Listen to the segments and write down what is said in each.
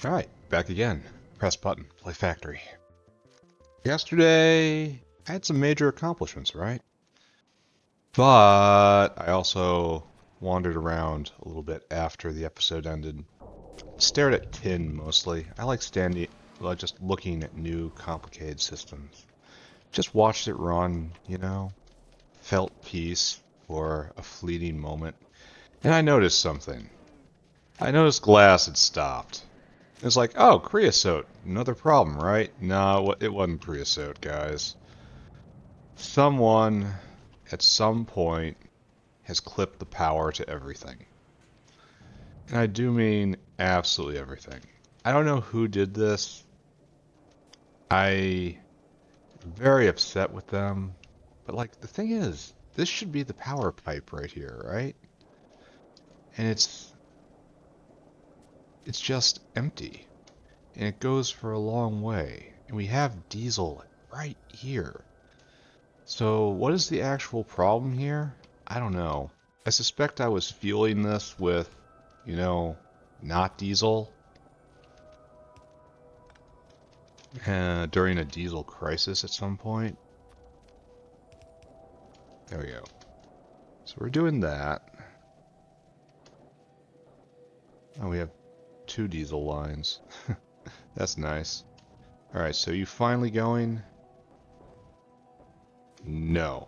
Alright, back again. Press button, play factory. Yesterday, I had some major accomplishments, right? But I also wandered around a little bit after the episode ended. Stared at tin mostly. I like just looking at new, complicated systems. Just watched it run, you know? Felt peace for a fleeting moment. And I noticed something. I noticed glass had stopped. It's like, oh, creosote. Another problem, right? No, it wasn't creosote, guys. Someone, at some point, has clipped the power to everything. And I do mean absolutely everything. I don't know who did this. I'm very upset with them. But, like, the thing is, this should be the power pipe right here, right? And it's just empty. And it goes for a long way. And we have diesel right here. So what is the actual problem here? I don't know. I suspect I was fueling this with, you know, not diesel during a diesel crisis at some point. There we go. So we're doing that. Oh, we have 2 diesel lines. That's nice. Alright, so you finally going? No.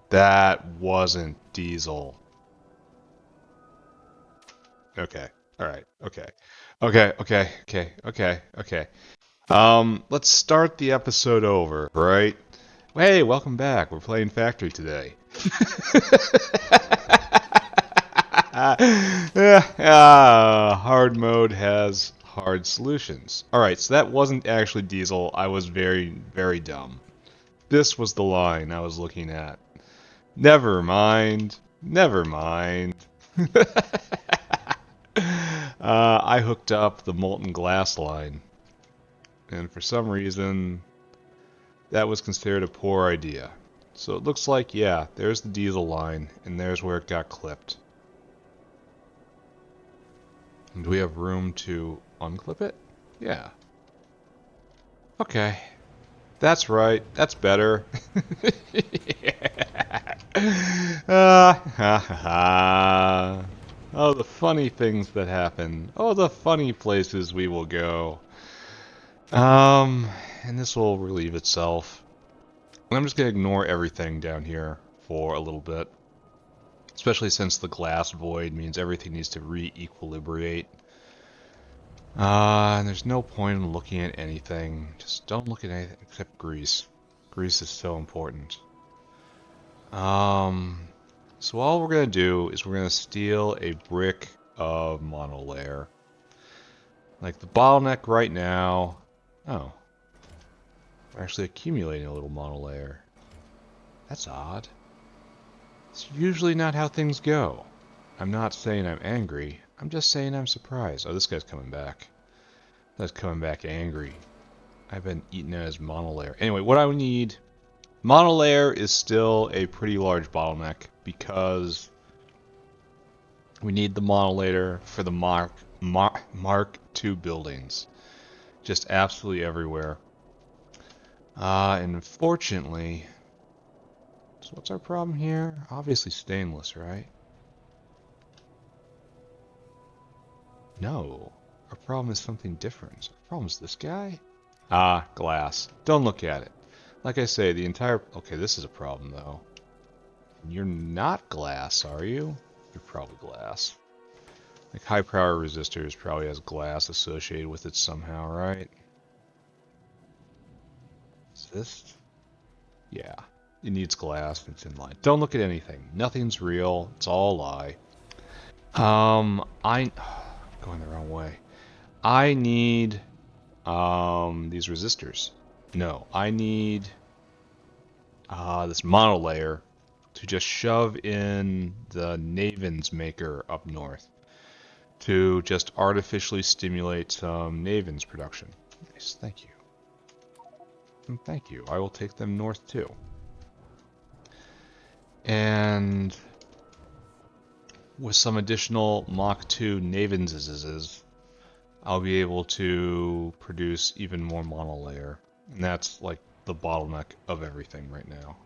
That wasn't diesel. Okay. Alright. Okay. Okay. Let's start the episode over, right? Hey, welcome back. We're playing Factory today. Hard mode has hard solutions. Alright, so that wasn't actually diesel. I was very, very dumb. This was the line I was looking at. Never mind. Never mind. I hooked up the molten glass line. And for some reason, that was considered a poor idea. So it looks like, yeah, there's the diesel line, and there's where it got clipped. And do we have room to unclip it? Yeah. Okay. That's right. That's better. Ha ha ha. Oh, the funny things that happen. Oh, the funny places we will go. And this will relieve itself. And I'm just going to ignore everything down here for a little bit. Especially since the glass void means everything needs to re-equilibrate. And there's no point in looking at anything. Just don't look at anything except grease. Grease is so important. So all we're going to do is we're going to steal a brick of monolayer. Like the bottleneck right now. Oh. We're actually accumulating a little monolayer. That's odd. It's usually not how things go. I'm not saying I'm angry. I'm just saying I'm surprised. Oh, this guy's coming back. That's coming back angry. I've been eating at his monolayer. Anyway, what I need... Monolayer is still a pretty large bottleneck because we need the monolayer for the Mark II buildings. Just absolutely everywhere. And unfortunately... So what's our problem here? Obviously stainless, right? No. Our problem is something different. Our problem is this guy? Ah, glass. Don't look at it. Like I say, the entire... Okay, this is a problem, though. You're not glass, are you? You're probably glass. Like, high power resistors probably has glass associated with it somehow, right? Is this? Yeah. It needs glass. It's in line. Don't look at anything. Nothing's real. It's all a lie. I'm going the wrong way. I need, these resistors. No, I need, this monolayer to just shove in the Navens maker up north to just artificially stimulate some Navens production. Nice, thank you. And thank you. I will take them north too. And with some additional Mach 2 Navenses, I'll be able to produce even more monolayer. And that's like the bottleneck of everything right now.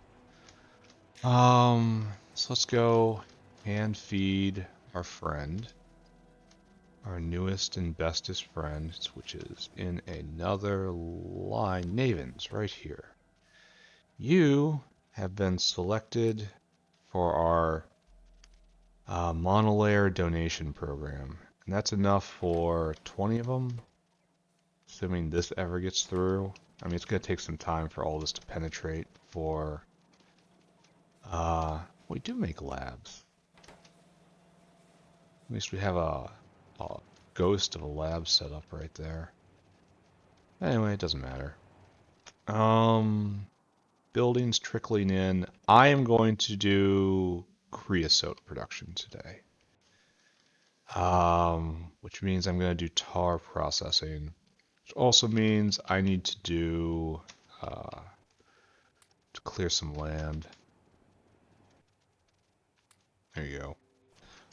So let's go hand feed our friend, our newest and bestest friend, which is in another line. Navens, right here. You have been selected for our monolayer donation program. And that's enough for 20 of them, assuming this ever gets through. I mean, it's going to take some time for all this to penetrate for... we do make labs. At least we have a ghost of a lab set up right there. Anyway, it doesn't matter. Buildings trickling in. I am going to do creosote production today. Which means I'm going to do tar processing. Which also means I need to do to clear some land. There you go.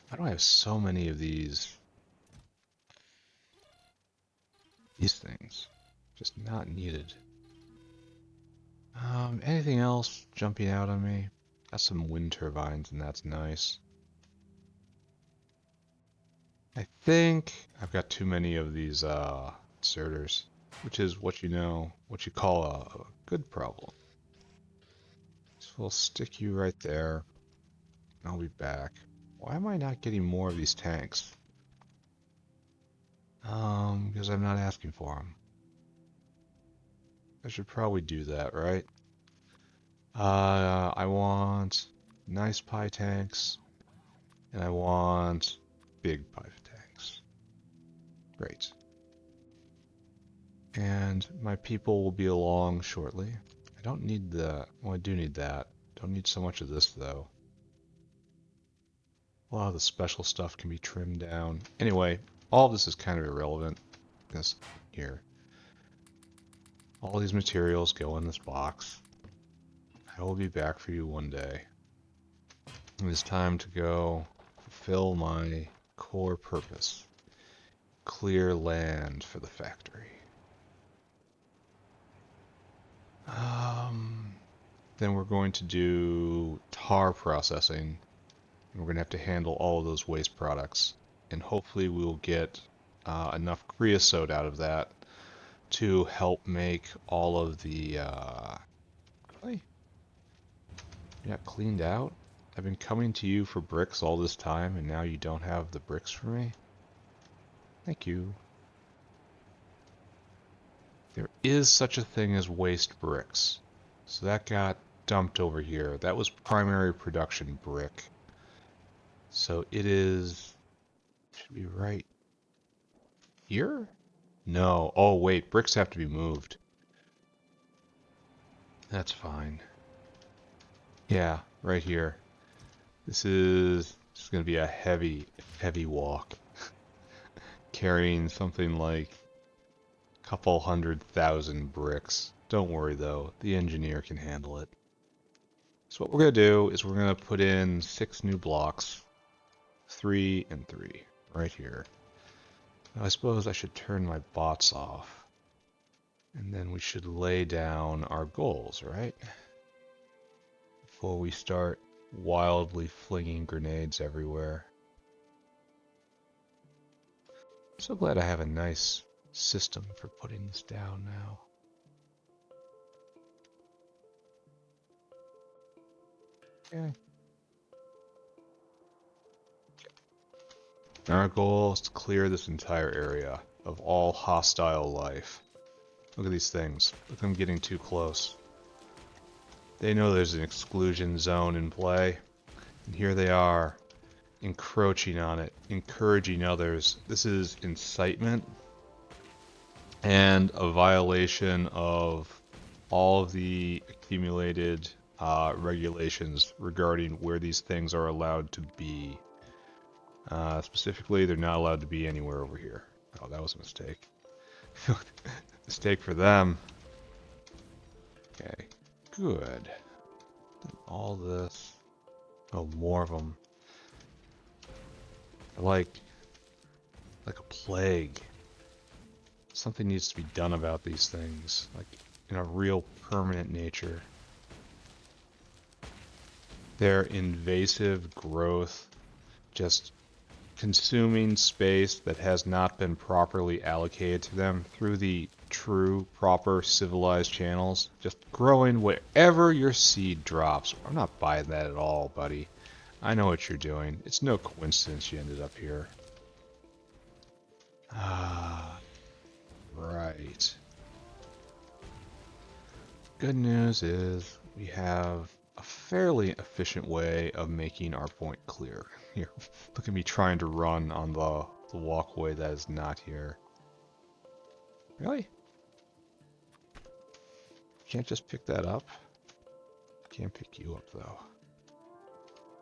Why do I have so many of these things? Just not needed. Anything else jumping out on me? Got some wind turbines, and that's nice. I think I've got too many of these inserters, which is what you call a good problem. So we'll stick you right there. I'll be back. Why am I not getting more of these tanks? Because I'm not asking for them. I should probably do that, right? I want nice pie tanks, and I want big pie tanks. Great. And my people will be along shortly. I don't need the... Well, I do need that. Don't need so much of this, though. A lot of the special stuff can be trimmed down. Anyway, all of this is kind of irrelevant. This here. All these materials go in this box. I will be back for you one day. It is time to go fulfill my core purpose. Clear land for the factory. Then we're going to do tar processing. And we're going to have to handle all of those waste products. And hopefully we'll get enough creosote out of that to help make all of the... Really? You're not cleaned out? I've been coming to you for bricks all this time, and now you don't have the bricks for me? Thank you. There is such a thing as waste bricks. So that got dumped over here. That was primary production brick. So it is... Should be right here? No. Oh, wait. Bricks have to be moved. That's fine. Yeah, right here. This is going to be a heavy, heavy walk. Carrying something like a couple 100,000 bricks. Don't worry though, the engineer can handle it. So what we're going to do is we're going to put in 6 new blocks. 3 and 3, right here. Now I suppose I should turn my bots off. And then we should lay down our goals, right? Before we start wildly flinging grenades everywhere. I'm so glad I have a nice system for putting this down now. Okay. Our goal is to clear this entire area of all hostile life. Look at these things. Look at them getting too close. They know there's an exclusion zone in play. And here they are, encroaching on it, encouraging others. This is incitement and a violation of all of the accumulated regulations regarding where these things are allowed to be. Specifically, they're not allowed to be anywhere over here. Oh, that was a mistake. Mistake for them. Okay, good. All this. Oh, more of them. Like a plague. something needs to be done about these things, like in a real permanent nature. Their invasive growth, just consuming space that has not been properly allocated to them through the true, proper, civilized channels, just growing wherever your seed drops. I'm not buying that at all, buddy. I know what you're doing. It's no coincidence you ended up here. Ah, right. Good news is we have a fairly efficient way of making our point clear. Here, look at me trying to run on the walkway that is not here. Really? Can't just pick that up? Can't pick you up though.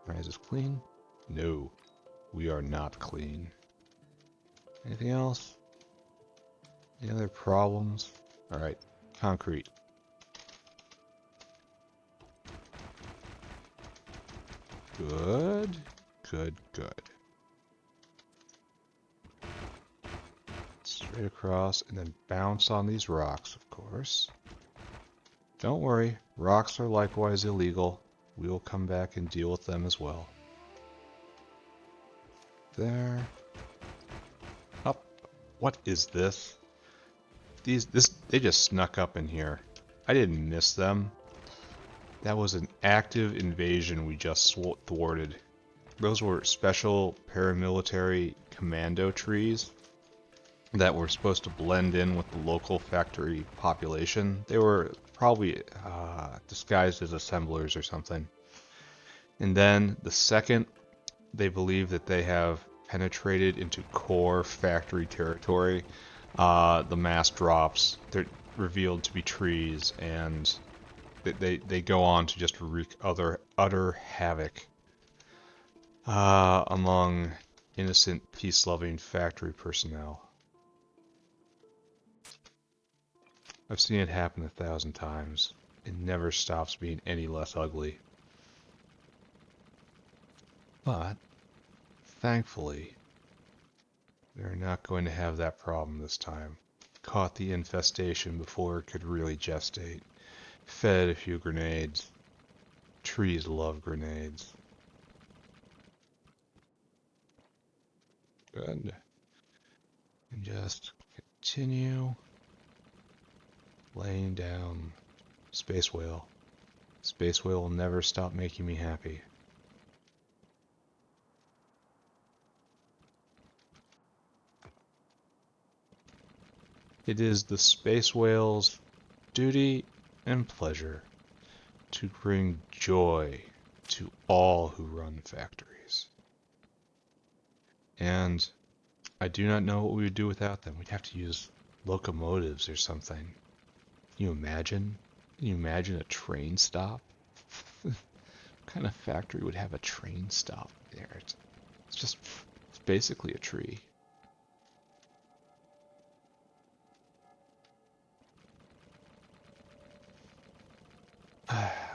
Alright, is this clean? No, we are not clean. Anything else? Any other problems? Alright, concrete. Good, good, good. Straight across and then bounce on these rocks, of course. Don't worry, rocks are likewise illegal. We will come back and deal with them as well. There. Up. What is this? They just snuck up in here. I didn't miss them. That was an active invasion we just thwarted. Those were special paramilitary commando trees that were supposed to blend in with the local factory population. They were probably disguised as assemblers or something. And then the second they believe that they have penetrated into core factory territory, the mass drops. They're revealed to be trees, and they go on to just wreak utter havoc among innocent, peace-loving factory personnel. I've seen it happen 1,000 times. It never stops being any less ugly. But, thankfully, we're not going to have that problem this time. Caught the infestation before it could really gestate. Fed a few grenades. Trees love grenades. Good. And just continue laying down Space Whale. Space Whale will never stop making me happy. It is the Space Whale's duty and pleasure to bring joy to all who run factories. And I do not know what we would do without them. We'd have to use locomotives or something. Can you imagine? Can you imagine a train stop? What kind of factory would have a train stop there? It's basically a tree.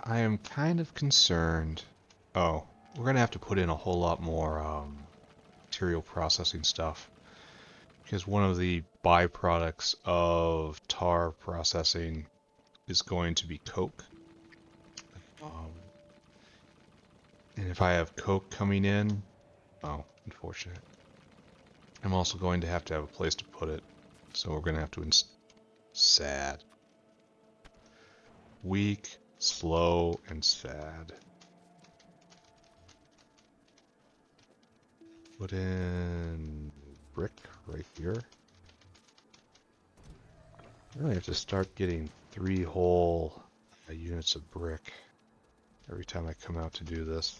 I am kind of concerned. Oh, we're gonna have to put in a whole lot more material processing stuff, because one of the byproducts of tar processing is going to be coke. And if I have coke coming in, oh, unfortunate. I'm also going to have a place to put it, so we're going to have to sad. Weak, slow, and sad. Put in brick right here. I really have to start getting 3 whole units of brick every time I come out to do this.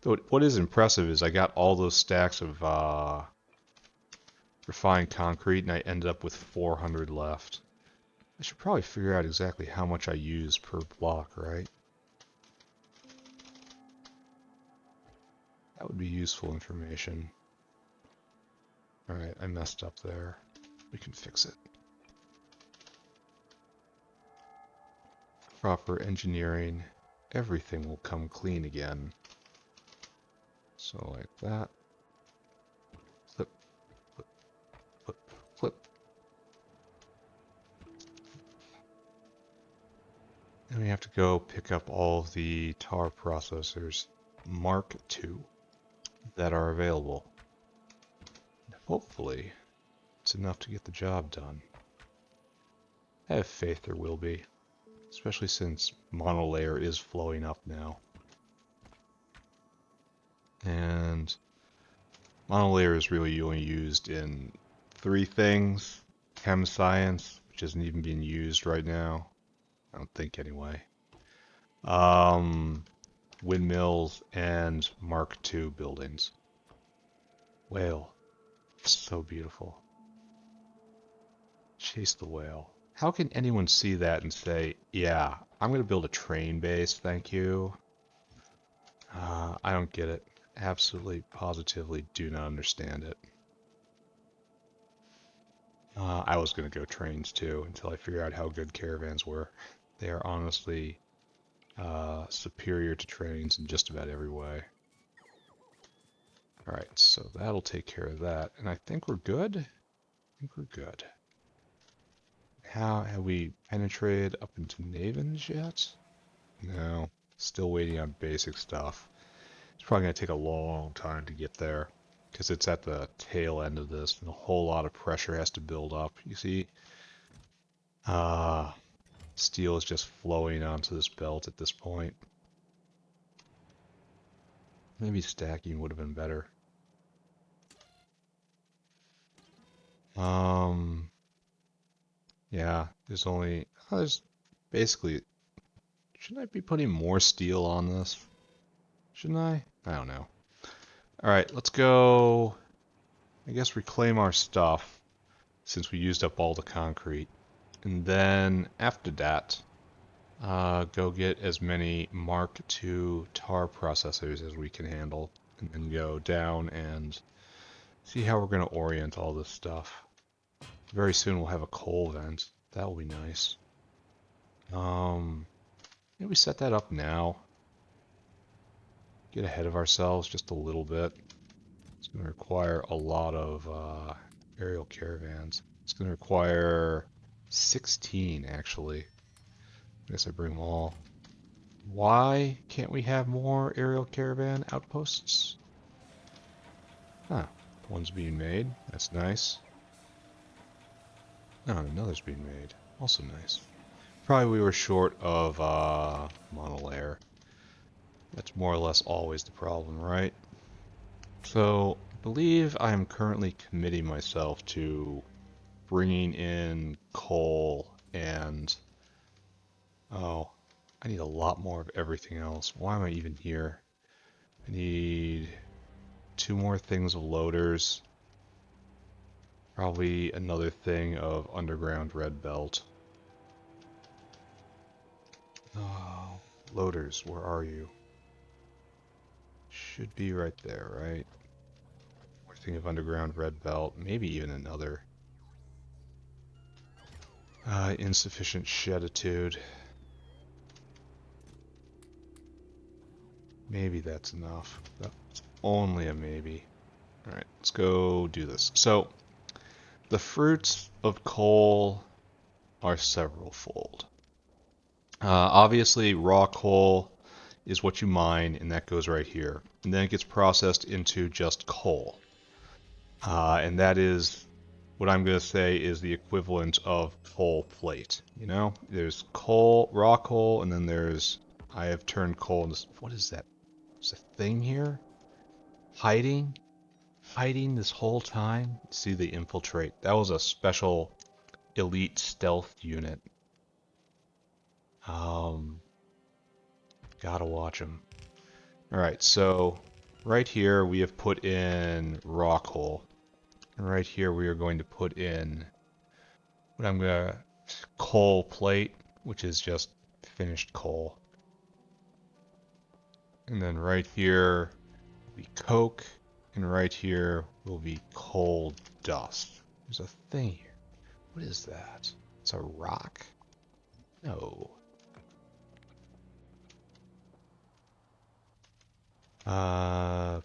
Though what is impressive is I got all those stacks of refined concrete and I ended up with 400 left. I should probably figure out exactly how much I use per block, right? That would be useful information. Alright, I messed up there. We can fix it. Proper engineering. Everything will come clean again. So like that. Flip, flip, flip, flip. And we have to go pick up all of the tar processors Mark II that are available. Hopefully, it's enough to get the job done. I have faith there will be, especially since monolayer is flowing up now. And monolayer is really only used in 3 things. Chem science, which isn't even being used right now. I don't think anyway. Windmills and Mark II buildings. Whale. So beautiful. Chase the whale. How can anyone see that and say, yeah, I'm going to build a train base, thank you? I don't get it. Absolutely, positively do not understand it. I was going to go trains too until I figured out how good caravans were. They are honestly superior to trains in just about every way. Alright, so that'll take care of that. And I think we're good. I think we're good. How have we penetrated up into Navens yet? No. Still waiting on basic stuff. It's probably going to take a long time to get there because it's at the tail end of this and a whole lot of pressure has to build up. You see, steel is just flowing onto this belt at this point. Maybe stacking would have been better. Yeah, there's basically, shouldn't I be putting more steel on this? Shouldn't I? I don't know. Alright, let's go, I guess, reclaim our stuff since we used up all the concrete. And then after that, go get as many Mark II tar processors as we can handle, and then go down and see how we're going to orient all this stuff. Very soon we'll have a coal vent. That will be nice. Maybe set that up now. Get ahead of ourselves just a little bit. It's going to require a lot of aerial caravans. It's going to require 16, actually. I guess I bring them all. Why can't we have more aerial caravan outposts? Ah, one's being made. That's nice. Oh, another's being made. Also nice. Probably we were short of monolayer. That's more or less always the problem, right? So, I believe I am currently committing myself to bringing in coal and... Oh, I need a lot more of everything else. Why am I even here? I need 2 more things of loaders. Probably another thing of underground red belt. Oh, loaders, where are you? Should be right there, right? More thing of underground red belt. Maybe even another. Insufficient sheditude. Maybe that's enough. That's only a maybe. Alright, let's go do this. So, the fruits of coal are several-fold. Obviously, raw coal is what you mine, and that goes right here. And then it gets processed into just coal. And that is what I'm going to say is the equivalent of coal plate. You know, there's coal, raw coal, and then I have turned coal into, what is that? Is a thing here? Hiding this whole time? See the infiltrate. That was a special elite stealth unit. Gotta watch them. Alright, so right here we have put in raw coal. And right here we are going to put in what I'm gonna coal plate, which is just finished coal. And then right here will be coke, and right here will be coal dust. There's a thing here. What is that? It's a rock? No.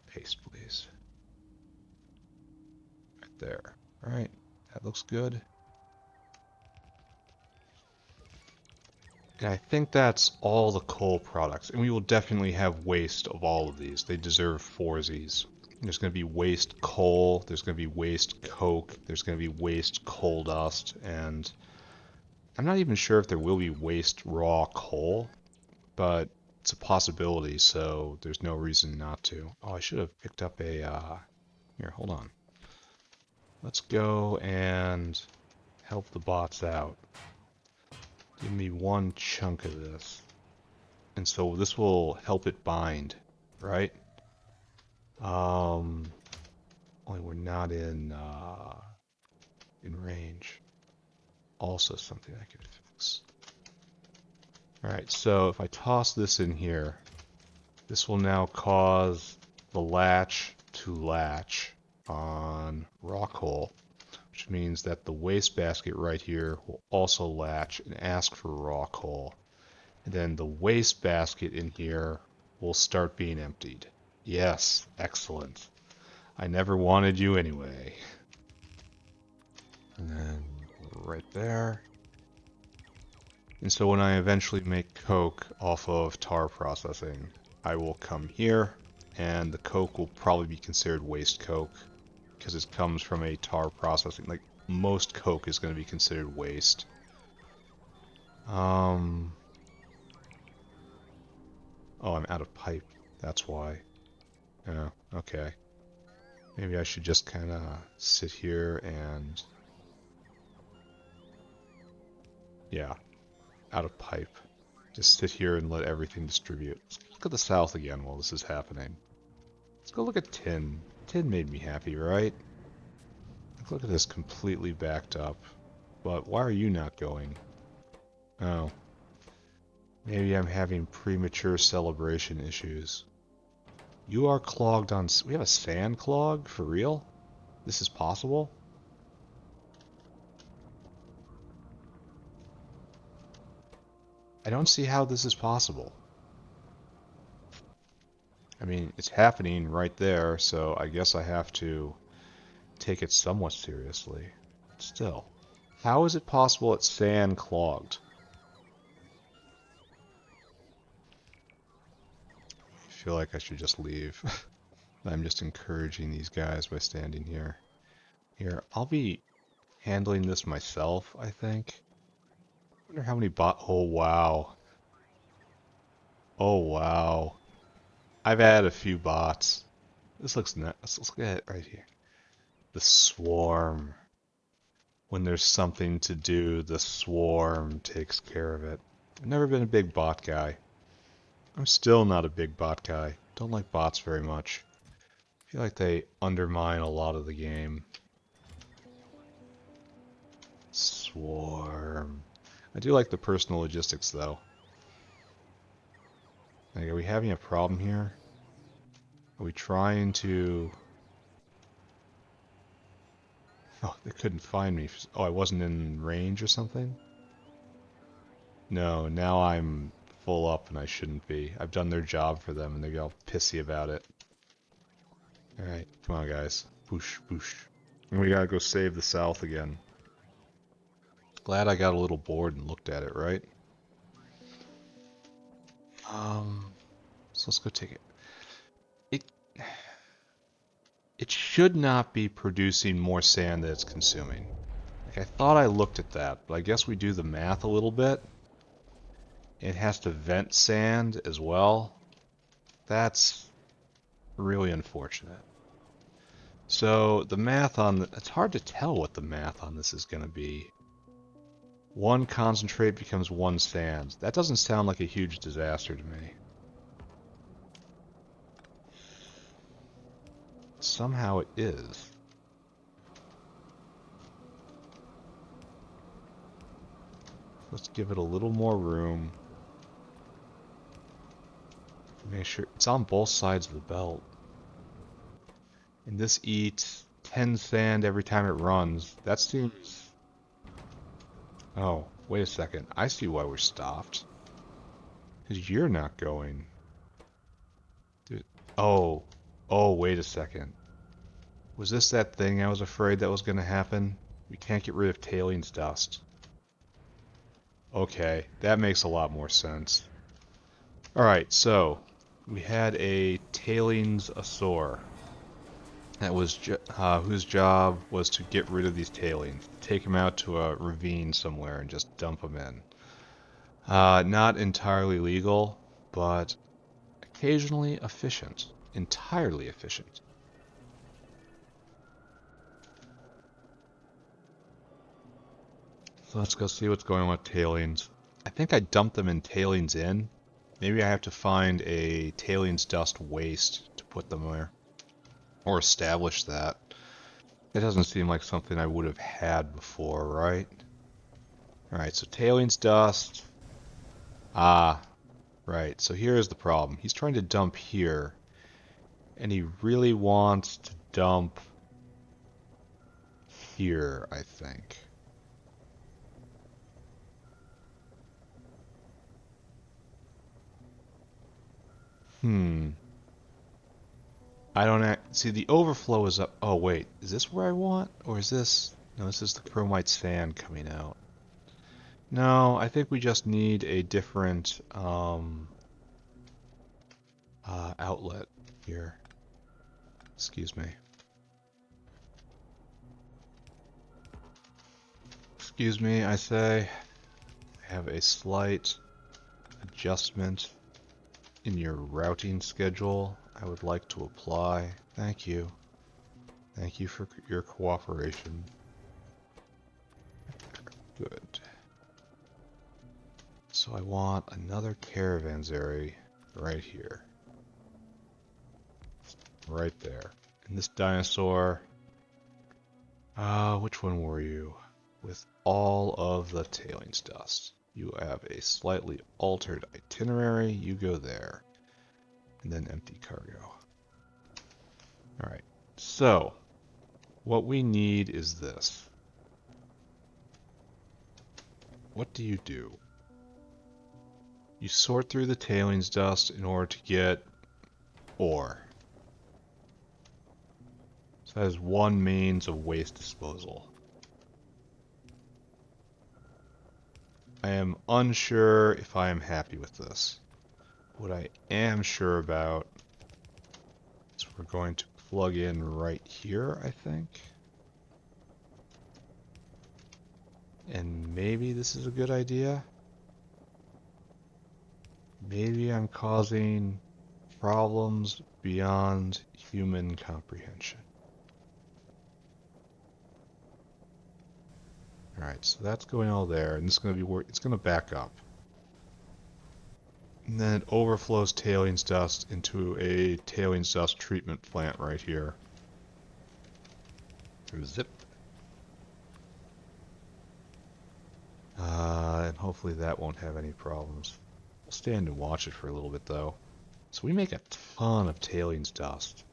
Paste, please. Right there. Alright, that looks good. And I think that's all the coal products. And we will definitely have waste of all of these. They deserve foursies. There's going to be waste coal, there's going to be waste coke, there's going to be waste coal dust, and I'm not even sure if there will be waste raw coal, but it's a possibility, so there's no reason not to. Oh, I should have picked up a, here, hold on. Let's go and help the bots out. Give me one chunk of this. And so this will help it bind, right? Only we're not in range. Also something I could fix. Alright, so if I toss this in here, this will now cause the latch to latch on raw coal, which means that the waste basket right here will also latch and ask for raw coal. And then the waste basket in here will start being emptied. Yes, excellent. I never wanted you anyway. And then right there. And so when I eventually make coke off of tar processing, I will come here, and the coke will probably be considered waste coke because it comes from a tar processing. Like, most coke is going to be considered waste. Oh, I'm out of pipe. That's why. Oh, okay. Maybe I should just kind of sit here and... Yeah, out of pipe. Just sit here and let everything distribute. Let's look at the south again while this is happening. Let's go look at tin. Tin made me happy, right? Look at this, completely backed up. But why are you not going? Oh. Maybe I'm having premature celebration issues. You are clogged on... We have a sand clog? For real? This is possible? I don't see how this is possible. I mean, it's happening right there, so I guess I have to take it somewhat seriously. Still, how is it possible it's sand clogged? I feel like I should just leave. I'm just encouraging these guys by standing here. Here, I'll be handling this myself, I think. I wonder how many oh wow. Oh wow. I've added a few bots. This looks nice. Let's look at it right here. The swarm. When there's something to do, the swarm takes care of it. I've never been a big bot guy. I'm still not a big bot guy. Don't like bots very much. I feel like they undermine a lot of the game. Swarm. I do like the personal logistics though. Like, are we having a problem here? Are we trying to... Oh, they couldn't find me. Oh, I wasn't in range or something? No, now I'm full up and I shouldn't be. I've done their job for them and they get all pissy about it. Alright, come on guys. Boosh, boosh. And we gotta go save the South again. Glad I got a little bored and looked at it, right? So let's go take it. It it should not be producing more sand than it's consuming. Like, I thought I looked at that, but I guess we do the math a little bit. It has to vent sand as well. That's really unfortunate. So the math on it's hard to tell what the math on this is going to be. One concentrate becomes one sand. That doesn't sound like a huge disaster to me. Somehow it is. Let's give it a little more room. Make sure it's on both sides of the belt. And this eats 10 sand every time it runs. That seems... Oh, wait a second. I see why we're stopped. Because you're not going. Dude. Oh. Oh, wait a second. Was this that thing I was afraid that was going to happen? We can't get rid of tailings dust. Okay, that makes a lot more sense. Alright, so we had a tailings Asaur that was whose job was to get rid of these tailings, take them out to a ravine somewhere and just dump them in. Not entirely legal, but occasionally efficient. Entirely efficient. So let's go see what's going on with tailings. I think I dumped them in tailings in. Maybe I have to find a tailings dust waste to put them there. Or establish that. It doesn't seem like something I would have had before, right? Alright, so tailings dust. Ah, right. So here's the problem. He's trying to dump here. And he really wants to dump here, I think. I don't see the overflow is up. Oh wait, is this where I want? Or is this? No, this is the chromite sand coming out. No, I think we just need a different outlet here. Excuse me. Excuse me, I say. I have a slight adjustment in your routing schedule I would like to apply. Thank you. Thank you for your cooperation. Good. So I want another caravanserai right here. Right there. And this dinosaur... which one were you? With all of the tailings dust. You have a slightly altered itinerary. You go there. And then empty cargo. Alright. So, what we need is this. What do? You sort through the tailings dust in order to get ore. So that is one means of waste disposal. I am unsure if I am happy with this. What I am sure about is we're going to plug in right here, I think. And maybe this is a good idea. Maybe I'm causing problems beyond human comprehension. Alright, so that's going all there, and it's going to be it's going to back up. And then it overflows tailings dust into a tailings dust treatment plant right here. Zip. And hopefully that won't have any problems. We'll stand and watch it for a little bit though. So we make a ton of tailings dust.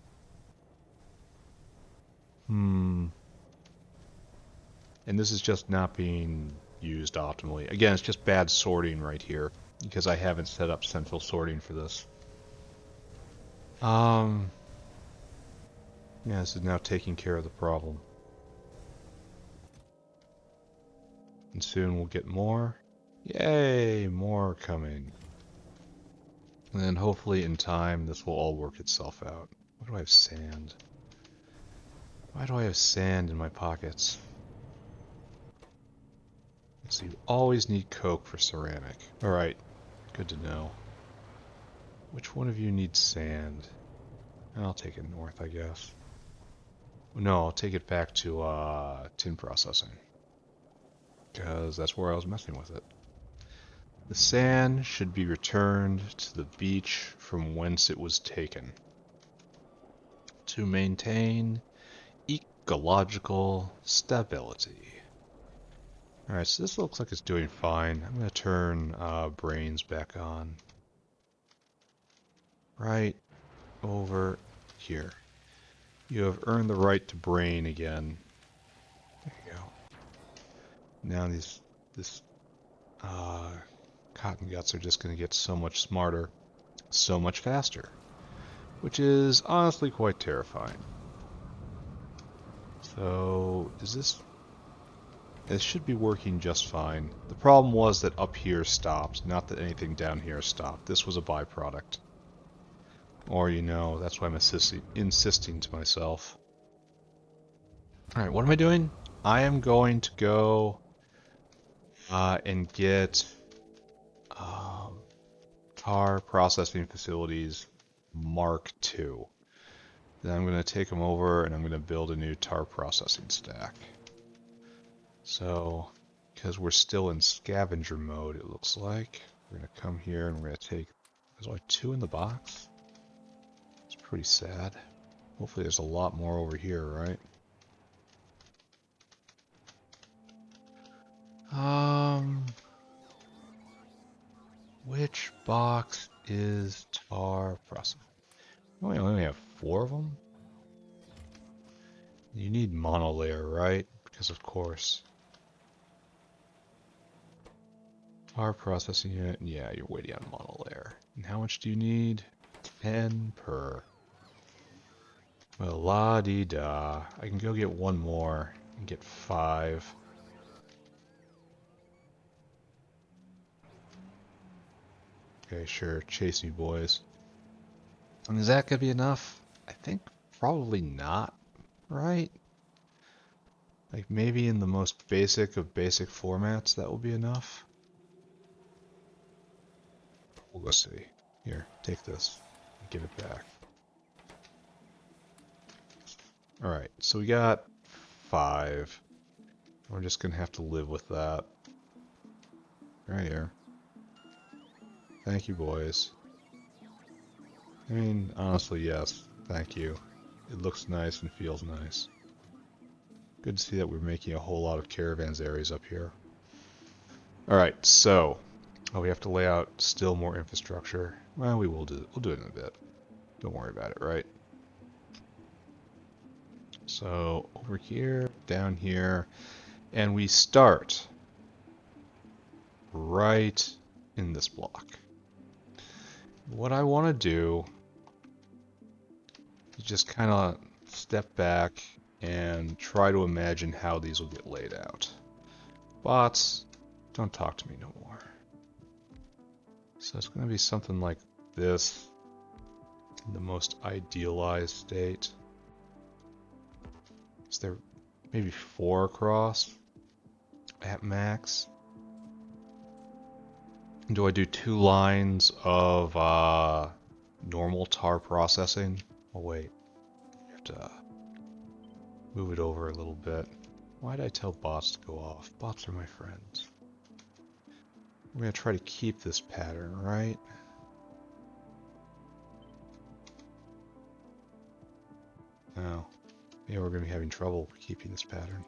And this is just not being used optimally. Again, it's just bad sorting right here because I haven't set up central sorting for this. Yeah, this is now taking care of the problem. And soon we'll get more. Yay, more coming. And then hopefully in time this will all work itself out. Why do I have sand? Why do I have sand in my pockets? So you always need coke for ceramic. Alright, good to know. Which one of you needs sand? I'll take it north, I guess. No, I'll take it back to tin processing. Because that's where I was messing with it. The sand should be returned to the beach from whence it was taken. To maintain ecological stability. Alright, so this looks like it's doing fine. I'm going to turn brains back on. Right over here. You have earned the right to brain again. There you go. Now this cotton guts are just going to get so much smarter, so much faster, which is honestly quite terrifying. So, is this... It should be working just fine. The problem was that up here stopped, not that anything down here stopped. This was a byproduct. Or, you know, that's why I'm insisting to myself. Alright, what am I doing? I am going to go and get tar processing facilities Mark II. Then I'm going to take them over and I'm going to build a new tar processing stack. So, because we're still in scavenger mode, it looks like, we're going to come here and we're going to take, there's only 2 in the box. It's pretty sad. Hopefully there's a lot more over here, right? Which box is tar processing? We only have 4 of them? You need monolayer, right? Because of course. Tar processing unit, yeah, you're waiting on monolayer. And how much do you need? 10 per. Well, la-di-da. I can go get 1 more and get 5. Okay, sure, chase me, boys. And is that gonna be enough? I think probably not, right? Like maybe in the most basic of basic formats that will be enough. We'll go see. Here, take this. Give it back. Alright, so we got 5. We're just gonna have to live with that. Right here. Thank you, boys. I mean, honestly, yes. Thank you. It looks nice and feels nice. Good to see that we're making a whole lot of caravans areas up here. Alright, so we have to lay out still more infrastructure. Well, we'll do it in a bit. Don't worry about it, right? So over here, down here, and we start right in this block. What I want to do is just kind of step back and try to imagine how these will get laid out. Bots, don't talk to me no more. So it's going to be something like this, in the most idealized state. Is there maybe 4 across at max? Do I do 2 lines of normal tar processing? Oh wait, you have to move it over a little bit. Why did I tell bots to go off? Bots are my friends. We're going to try to keep this pattern, right? Oh, maybe we're going to be having trouble keeping this pattern.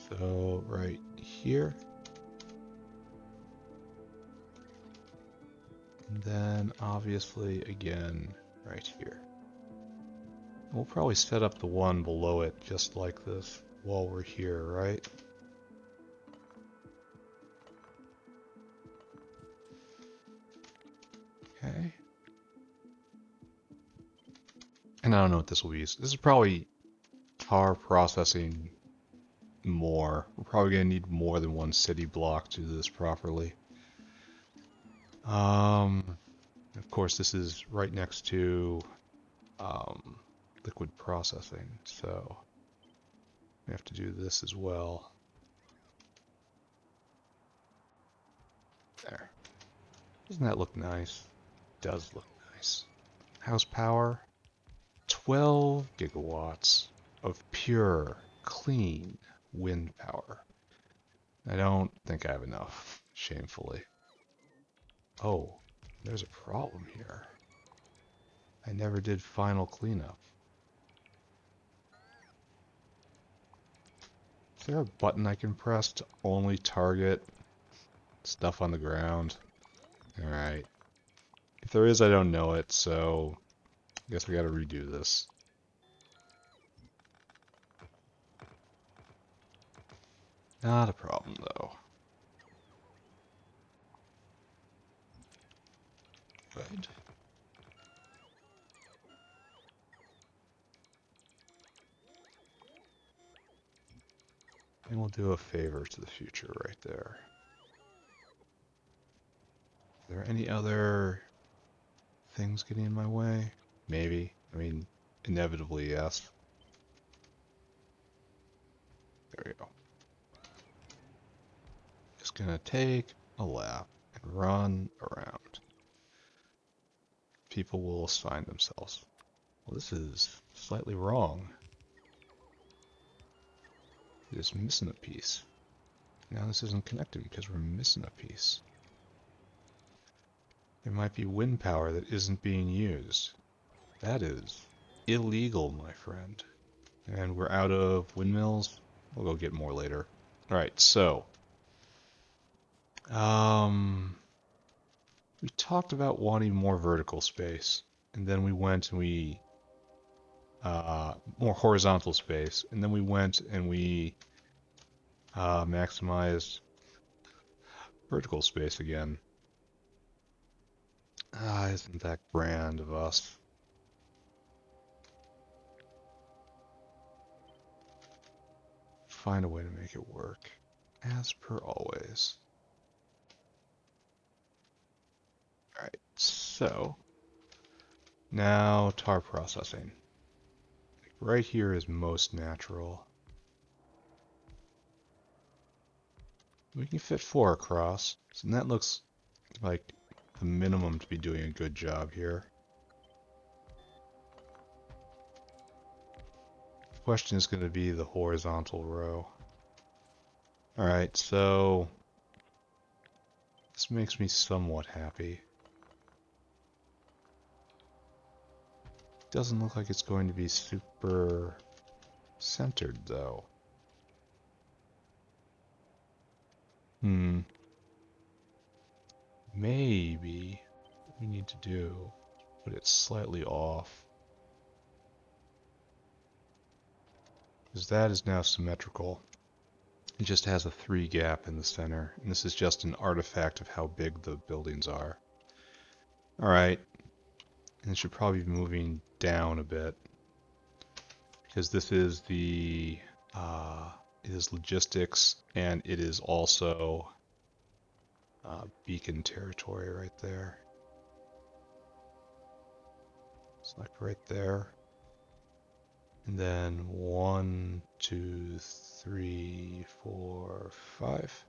So, right here. And then, obviously, again, right here. We'll probably set up the one below it just like this while we're here, right? Okay. And I don't know what this will be. This is probably tar processing more. We're probably going to need more than 1 city block to do this properly. Of course, this is right next to liquid processing, so we have to do this as well. There. Doesn't that look nice? It does look nice. House power, 12 gigawatts of pure, clean wind power. I don't think I have enough, shamefully. Oh, there's a problem here. I never did final cleanup. Is there a button I can press to only target stuff on the ground? Alright. If there is, I don't know it, so I guess we gotta redo this. Not a problem, though. Good. think we'll do a favor to the future right there. Are there any other things getting in my way? Maybe. I mean, inevitably, yes. There we go. Just gonna take a lap and run around. People will assign themselves. Well, this is slightly wrong. It is missing a piece. Now this isn't connected because we're missing a piece. There might be wind power that isn't being used. That is illegal, my friend. And we're out of windmills. We'll go get more later. Alright, so we talked about wanting more vertical space, and then we went and we more horizontal space, and then we went and we maximized vertical space again. Isn't that grand of us? Find a way to make it work, as per always. Alright, so now tar processing. Right here is most natural. We can fit 4 across, so that looks like the minimum to be doing a good job here. The question is going to be the horizontal row. Alright, so this makes me somewhat happy. Doesn't look like it's going to be super centered though. Maybe what we need to do, put it slightly off. Because that is now symmetrical. It just has a 3 gap in the center, and this is just an artifact of how big the buildings are. Alright, and it should probably be moving down a bit. Because this is the, it is logistics, and it is also beacon territory right there. Select right there. And then 1, 2, 3, 4, 5.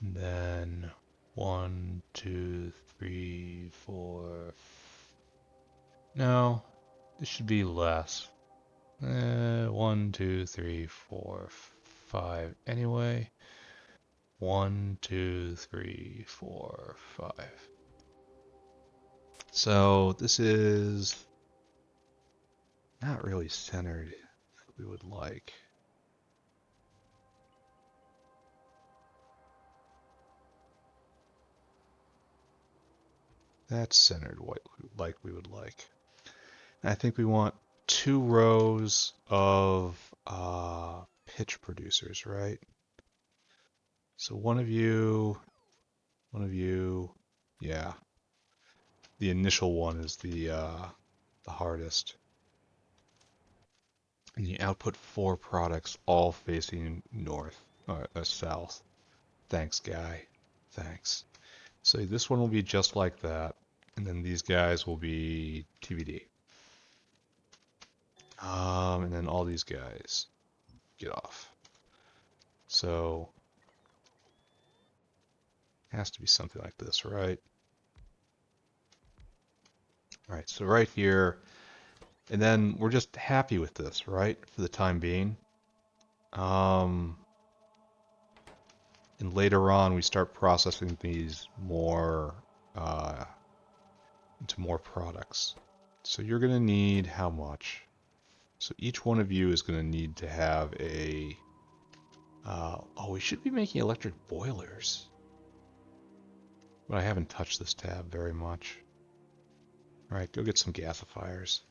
And then 1, 2, 3, 4. No, this should be less. 1, 2, 3, 4, 5. Anyway, 1, 2, 3, 4, 5. So this is not really centered like we would like. That's centered like we would like. And I think we want 2 rows of pitch producers, right? So one of you, yeah. The initial one is the hardest. And you output 4 products all facing north, or south. Thanks, guy. Thanks. So this one will be just like that, and then these guys will be TBD. And then all these guys get off. So it has to be something like this, right? All right, so right here, and then we're just happy with this, right? For the time being. And later on, we start processing these more into more products. So you're going to need how much? So each one of you is going to need to have a... oh, we should be making electric boilers. But I haven't touched this tab very much. Alright, go get some gasifiers.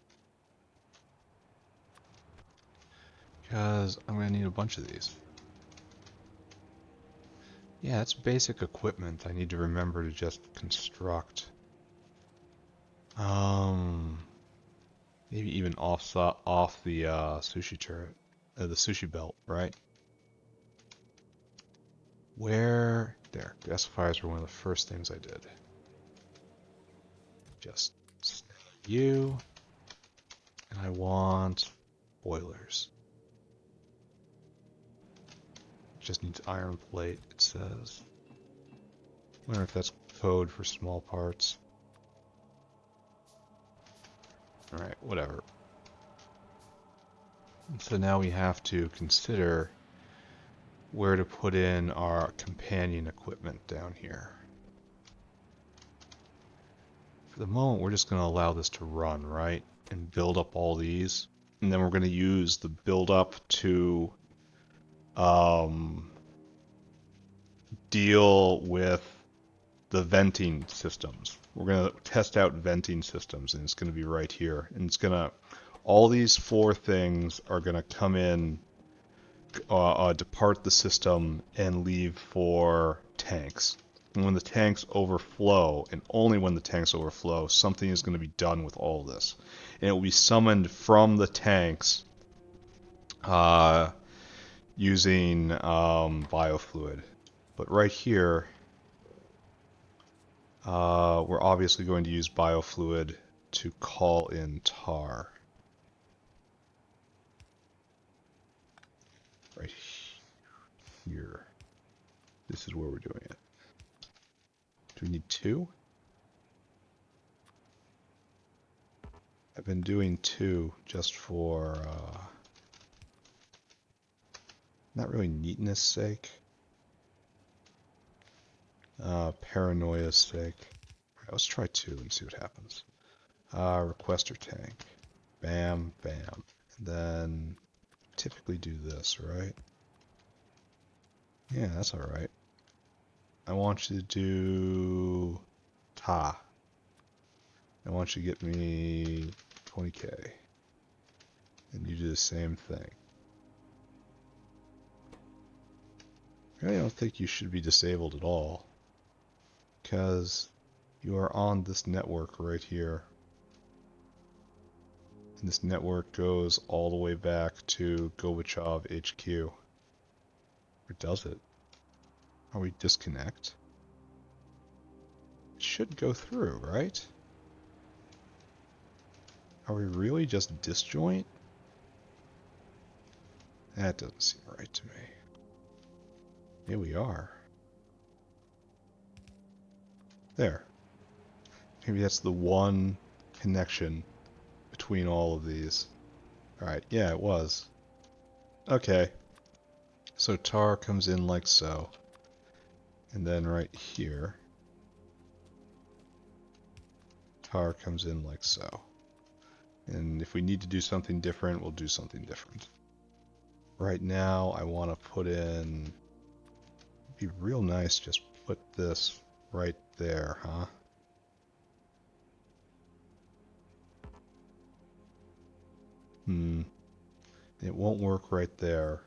Because I'm going to need a bunch of these. Yeah, it's basic equipment I need to remember to just construct. Maybe even off the sushi turret. the sushi belt, right? Where? There. Gasifiers were one of the first things I did. Just snap you. And I want boilers. Just needs iron plate, it says. Wonder if that's code for small parts. Alright, whatever. And so now we have to consider where to put in our companion equipment down here. For the moment, we're just going to allow this to run, right? And build up all these. And then we're going to use the build up to deal with the venting systems. We're going to test out venting systems, and it's going to be right here. And it's going to, all these four things are going to come in, depart the system, and leave for tanks. And when the tanks overflow, and only when the tanks overflow, something is going to be done with all this. And it will be summoned from the tanks using biofluid. But right here, we're obviously going to use biofluid to call in tar. Right here. This is where we're doing it. Do we need two? I've been doing two just for not really neatness sake. Paranoia's sake. Right, let's try two and see what happens. Requester tank. Bam, bam. And then typically do this, right? Yeah, that's alright. I want you to do Ta. I want you to get me 20k. And you do the same thing. I don't think you should be disabled at all. Because you are on this network right here. And this network goes all the way back to Gorbachev HQ. Or does it? Are we disconnect? It should go through, right? Are we really just disjoint? That doesn't seem right to me. Yeah, we are. There. Maybe that's the one connection between all of these. Alright, yeah, it was. Okay. So tar comes in like so. And then right here, tar comes in like so. And if we need to do something different, we'll do something different. Right now, I want to put in... It'd be real nice just put this right there, huh? It won't work right there.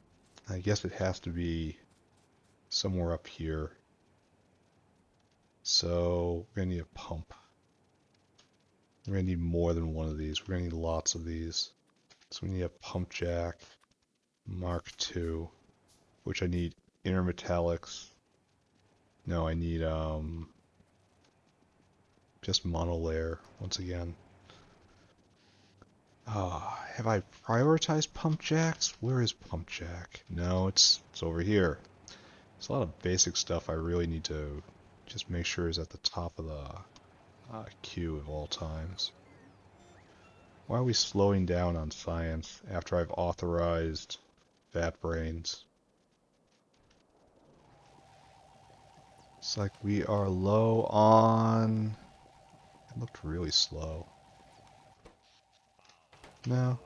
I guess it has to be somewhere up here. So we're gonna need a pump. We're gonna need more than one of these. We're gonna need lots of these. So we need a pump jack, Mark II, which I need intermetallics. No, I need just monolayer once again. Have I prioritized pump jacks? Where is pump jack? No, it's over here. There's a lot of basic stuff I really need to just make sure is at the top of the queue at all times. Why are we slowing down on science after I've authorized Fat Brains? It's like we are low on... It looked really slow. No.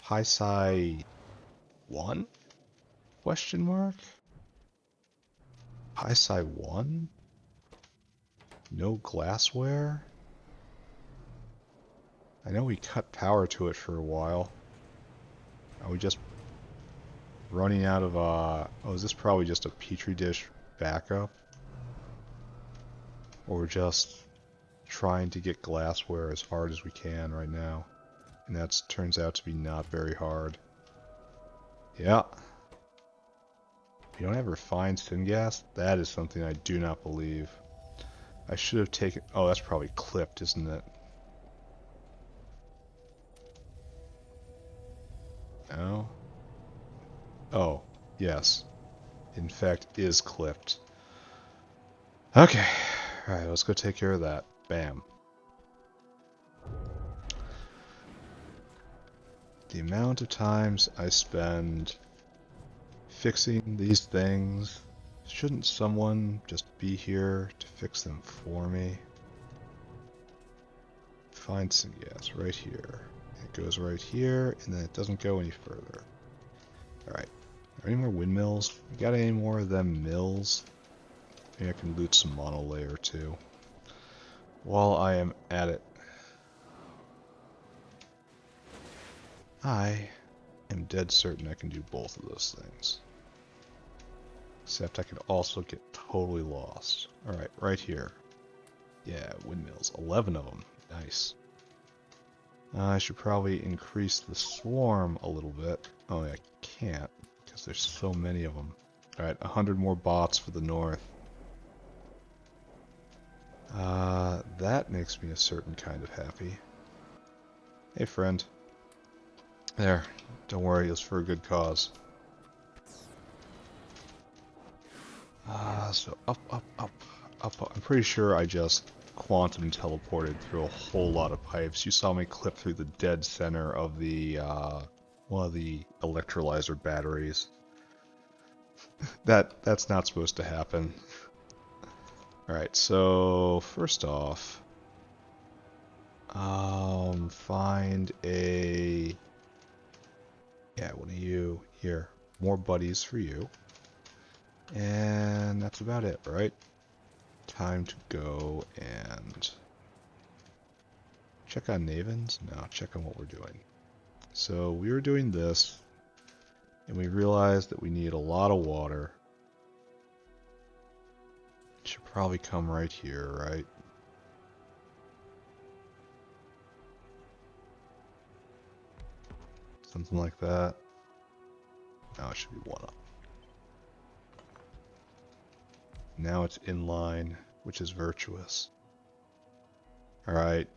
High side 1? Question mark? High side 1? No glassware? I know we cut power to it for a while. Are we just running out of oh, is this probably just a petri dish backup? Or we're just trying to get glassware as hard as we can right now. And that turns out to be not very hard. Yeah. You don't have refined syngas? That is something I do not believe. I should have taken... Oh, that's probably clipped, isn't it? No? Oh, yes. In fact, is clipped. Okay. Alright, let's go take care of that. Bam. The amount of times I spend fixing these things, shouldn't someone just be here to fix them for me? Find some gas right here. It goes right here, and then it doesn't go any further. Alright. Are there any more windmills? You got any more of them mills? Maybe I can loot some monolayer too. While I am at it, I am dead certain I can do both of those things. Except I could also get totally lost. Alright, right here. Yeah, windmills. 11 of them. Nice. I should probably increase the swarm a little bit. Oh, I can't, because there's so many of them. Alright, 100 more bots for the north. That makes me a certain kind of happy. Hey, friend. There. Don't worry, it's for a good cause. So up, up, up, up, up. I'm pretty sure I just quantum teleported through a whole lot of pipes. You saw me clip through the dead center of the, one of the electrolyzer batteries. That's not supposed to happen. Alright, so first off, find a... Yeah, one of you. Here, more buddies for you. And that's about it, right? Time to go and check on Navens? No, check on what we're doing. So we were doing this, and we realized that we need a lot of water. It should probably come right here, right? Something like that. No, it should be one up. Now it's in line, which is virtuous. Alright,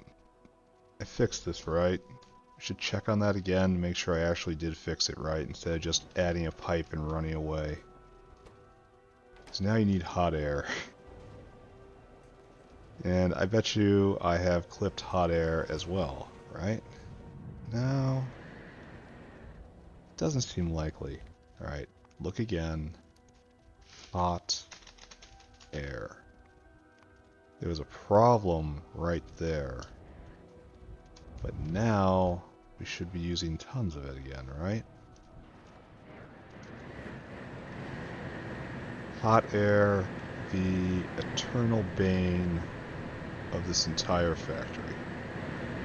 I fixed this, right? I should check on that again to make sure I actually did fix it right instead of just adding a pipe and running away. So now you need hot air. And I bet you I have clipped hot air as well, right? No. Doesn't seem likely. Alright, look again. Hot air. There was a problem right there. But now we should be using tons of it again, right? Hot air, the eternal bane of this entire factory.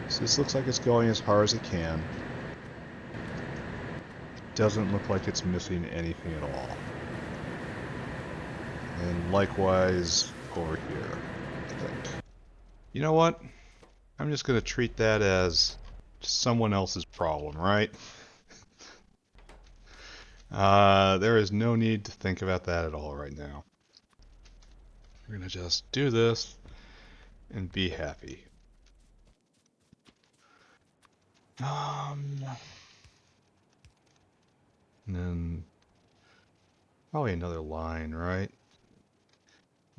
So this looks like it's going as hard as it can. It doesn't look like it's missing anything at all. And likewise over here, I think. You know what? I'm just going to treat that as someone else's problem, right? There is no need to think about that at all right now. We're going to just do this and be happy. And then probably another line, right?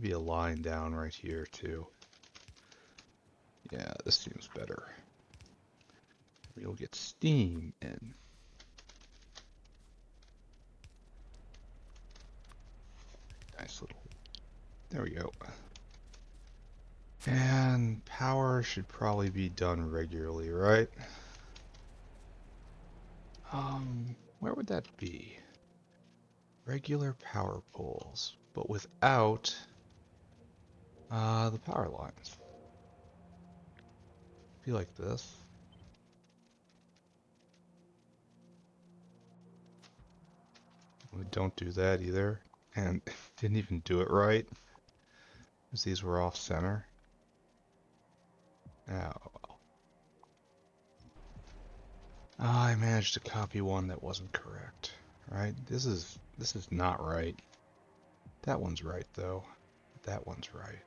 Be a line down right here too. Yeah, this seems better. We'll get steam in. Nice little... There we go. And power should probably be done regularly, right? Where would that be? Regular power poles, but without the power lines. Be like this. We don't do that either, and didn't even do it right, because these were off center. Oh, well. I managed to copy one that wasn't correct. right? This is not right. That one's right though. That one's right.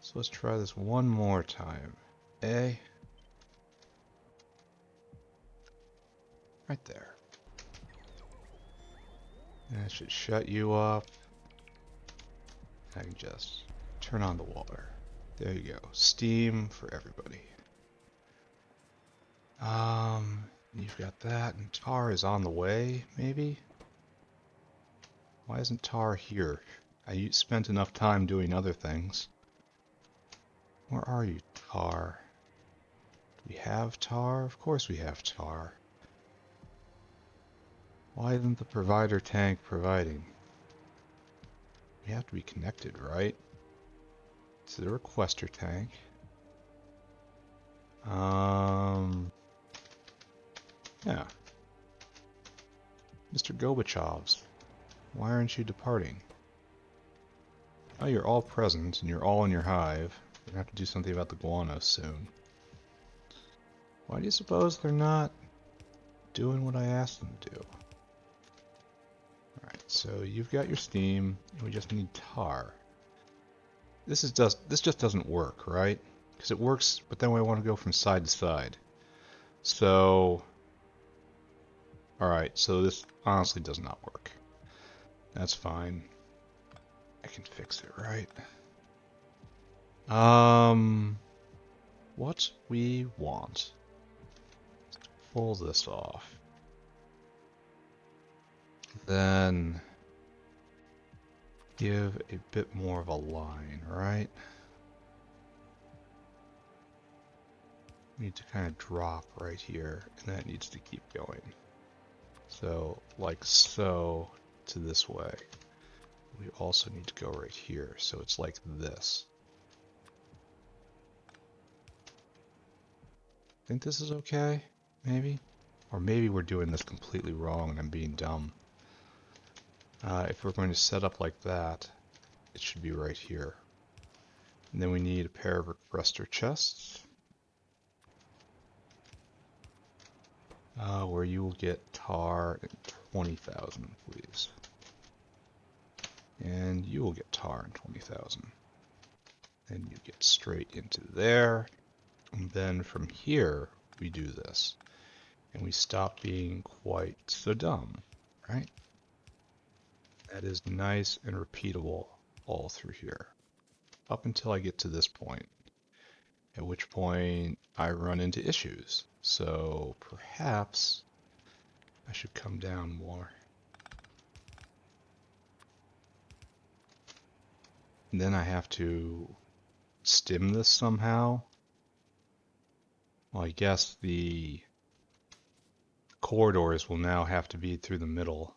So let's try this one more time. A. Right there. And that should shut you up. I can just turn on the water. There you go. Steam for everybody. You've got that, and tar is on the way, maybe? Why isn't tar here? I spent enough time doing other things. Where are you, tar? Do we have tar? Of course we have tar. Why isn't the provider tank providing? We have to be connected, right? To the requester tank. Yeah. Mr. Gorbachev's, why aren't you departing? Oh, you're all present, and you're all in your hive. We're gonna have to do something about the guano soon. Why do you suppose they're not doing what I asked them to do? Alright, so you've got your steam, and we just need tar. This just doesn't work, right? Because it works, but then we want to go from side to side. So, alright, so this honestly does not work. That's fine. I can fix it, right? What we want is to pull this off. Then give a bit more of a line, right? We need to kind of drop right here, and that needs to keep going. So, like so, to this way. We also need to go right here, so it's like this. Think this is okay? Maybe? Or maybe we're doing this completely wrong and I'm being dumb. If we're going to set up like that, it should be right here. And then we need a pair of requester chests. Where you will get tar and 20,000, please. And you will get tar and 20,000. Then you get straight into there. And then from here, we do this. And we stop being quite so dumb, right? That is nice and repeatable all through here. Up until I get to this point. At which point I run into issues. So perhaps I should come down more. And then I have to stem this somehow. Well, I guess the corridors will now have to be through the middle.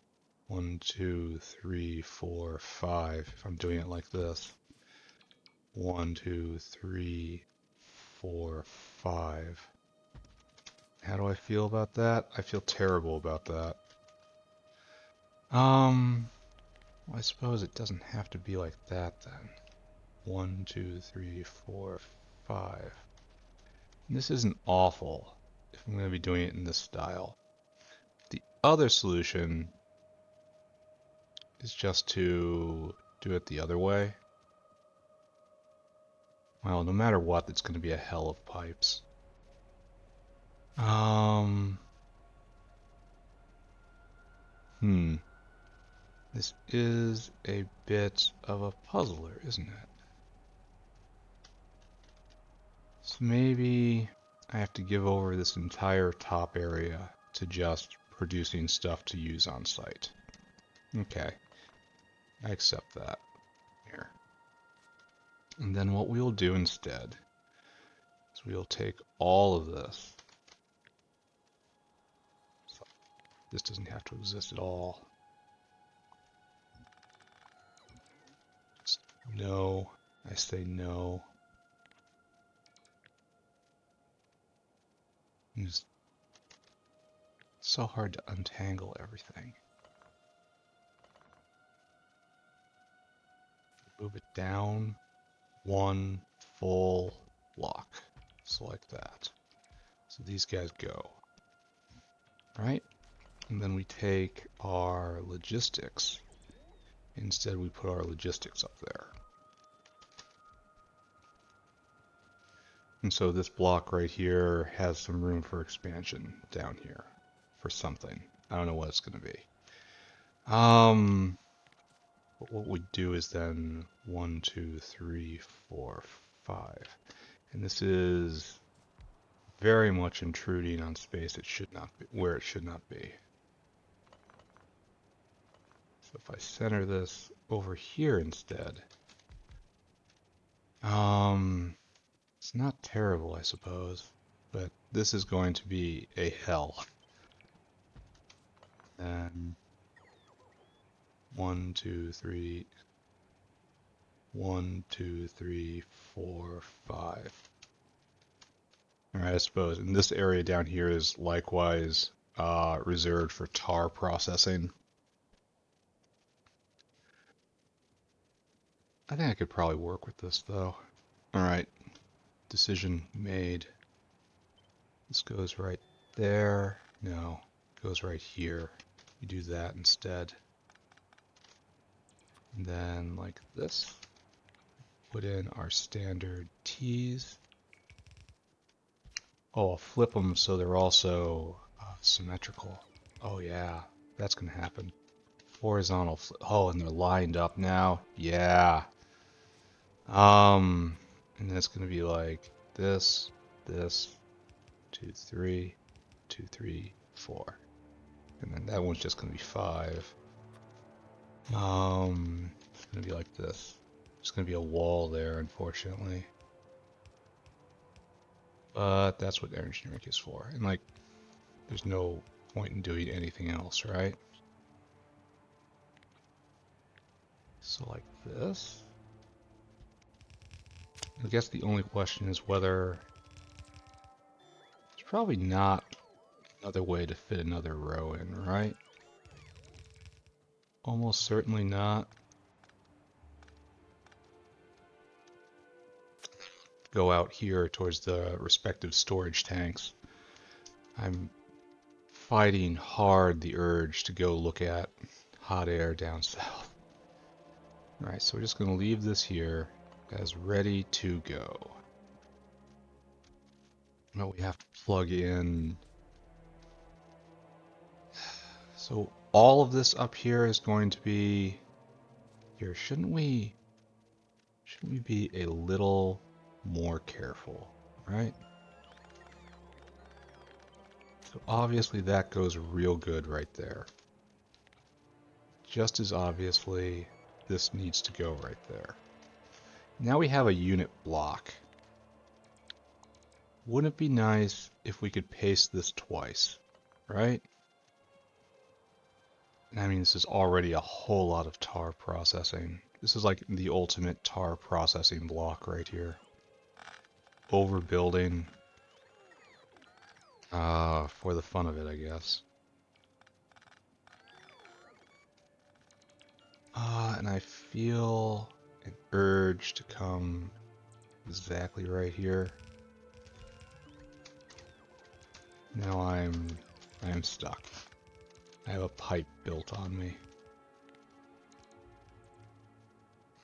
1, 2, 3, 4, 5. If I'm doing it like this. 1, 2, 3, 4, 5. How do I feel about that? I feel terrible about that. Well, I suppose it doesn't have to be like that then. 1, 2, 3, 4, 5. And this isn't awful if I'm going to be doing it in this style. The other solution is just to do it the other way. Well, no matter what, it's going to be a hell of pipes. This is a bit of a puzzler, isn't it? So maybe I have to give over this entire top area to just producing stuff to use on site. Okay, I accept that. Here. And then what we'll do instead is we'll take all of this. So this doesn't have to exist at all. Just no. I say no. It's so hard to untangle everything. Move it down one full block. So like that. So these guys go. Right? And then we take our logistics. Instead, we put our logistics up there. And so this block right here has some room for expansion down here for something. I don't know what it's going to be. But what we do is then 1, 2, 3, 4, 5. And this is very much intruding on space it should not be, where it should not be. So if I center this over here instead, it's not terrible, I suppose, but this is going to be a hell. And 1, 2, 3, 1, 2, 3, 4, 5. All right, I suppose. And this area down here is likewise reserved for tar processing. I think I could probably work with this though. All right, decision made. This goes right there. No, it goes right here. We do that instead. And then like this, put in our standard T's. Oh, I'll flip them so they're also symmetrical. Oh yeah, that's gonna happen. Horizontal flip. Oh, and they're lined up now. Yeah. And then it's gonna be like this, this, 2, 3, 2, 3, 4. And then that one's just gonna be 5. It's gonna be like this. There's gonna be a wall there, unfortunately. But that's what engineering is for. And like, there's no point in doing anything else, right? So like this. I guess the only question is whether there's probably not another way to fit another row in, right? Almost certainly not. Go out here towards the respective storage tanks. I'm fighting hard the urge to go look at hot air down south. Alright, so we're just going to leave this here as ready to go. Now we have to plug in. So all of this up here is going to be here. Shouldn't we be a little more careful, right? So obviously that goes real good right there. Just as obviously, this needs to go right there. Now we have a unit block. Wouldn't it be nice if we could paste this twice, right? And I mean, this is already a whole lot of tar processing. This is like the ultimate tar processing block right here. Overbuilding for the fun of it, I guess. And I feel an urge to come exactly right here. Now I am stuck. I have a pipe built on me.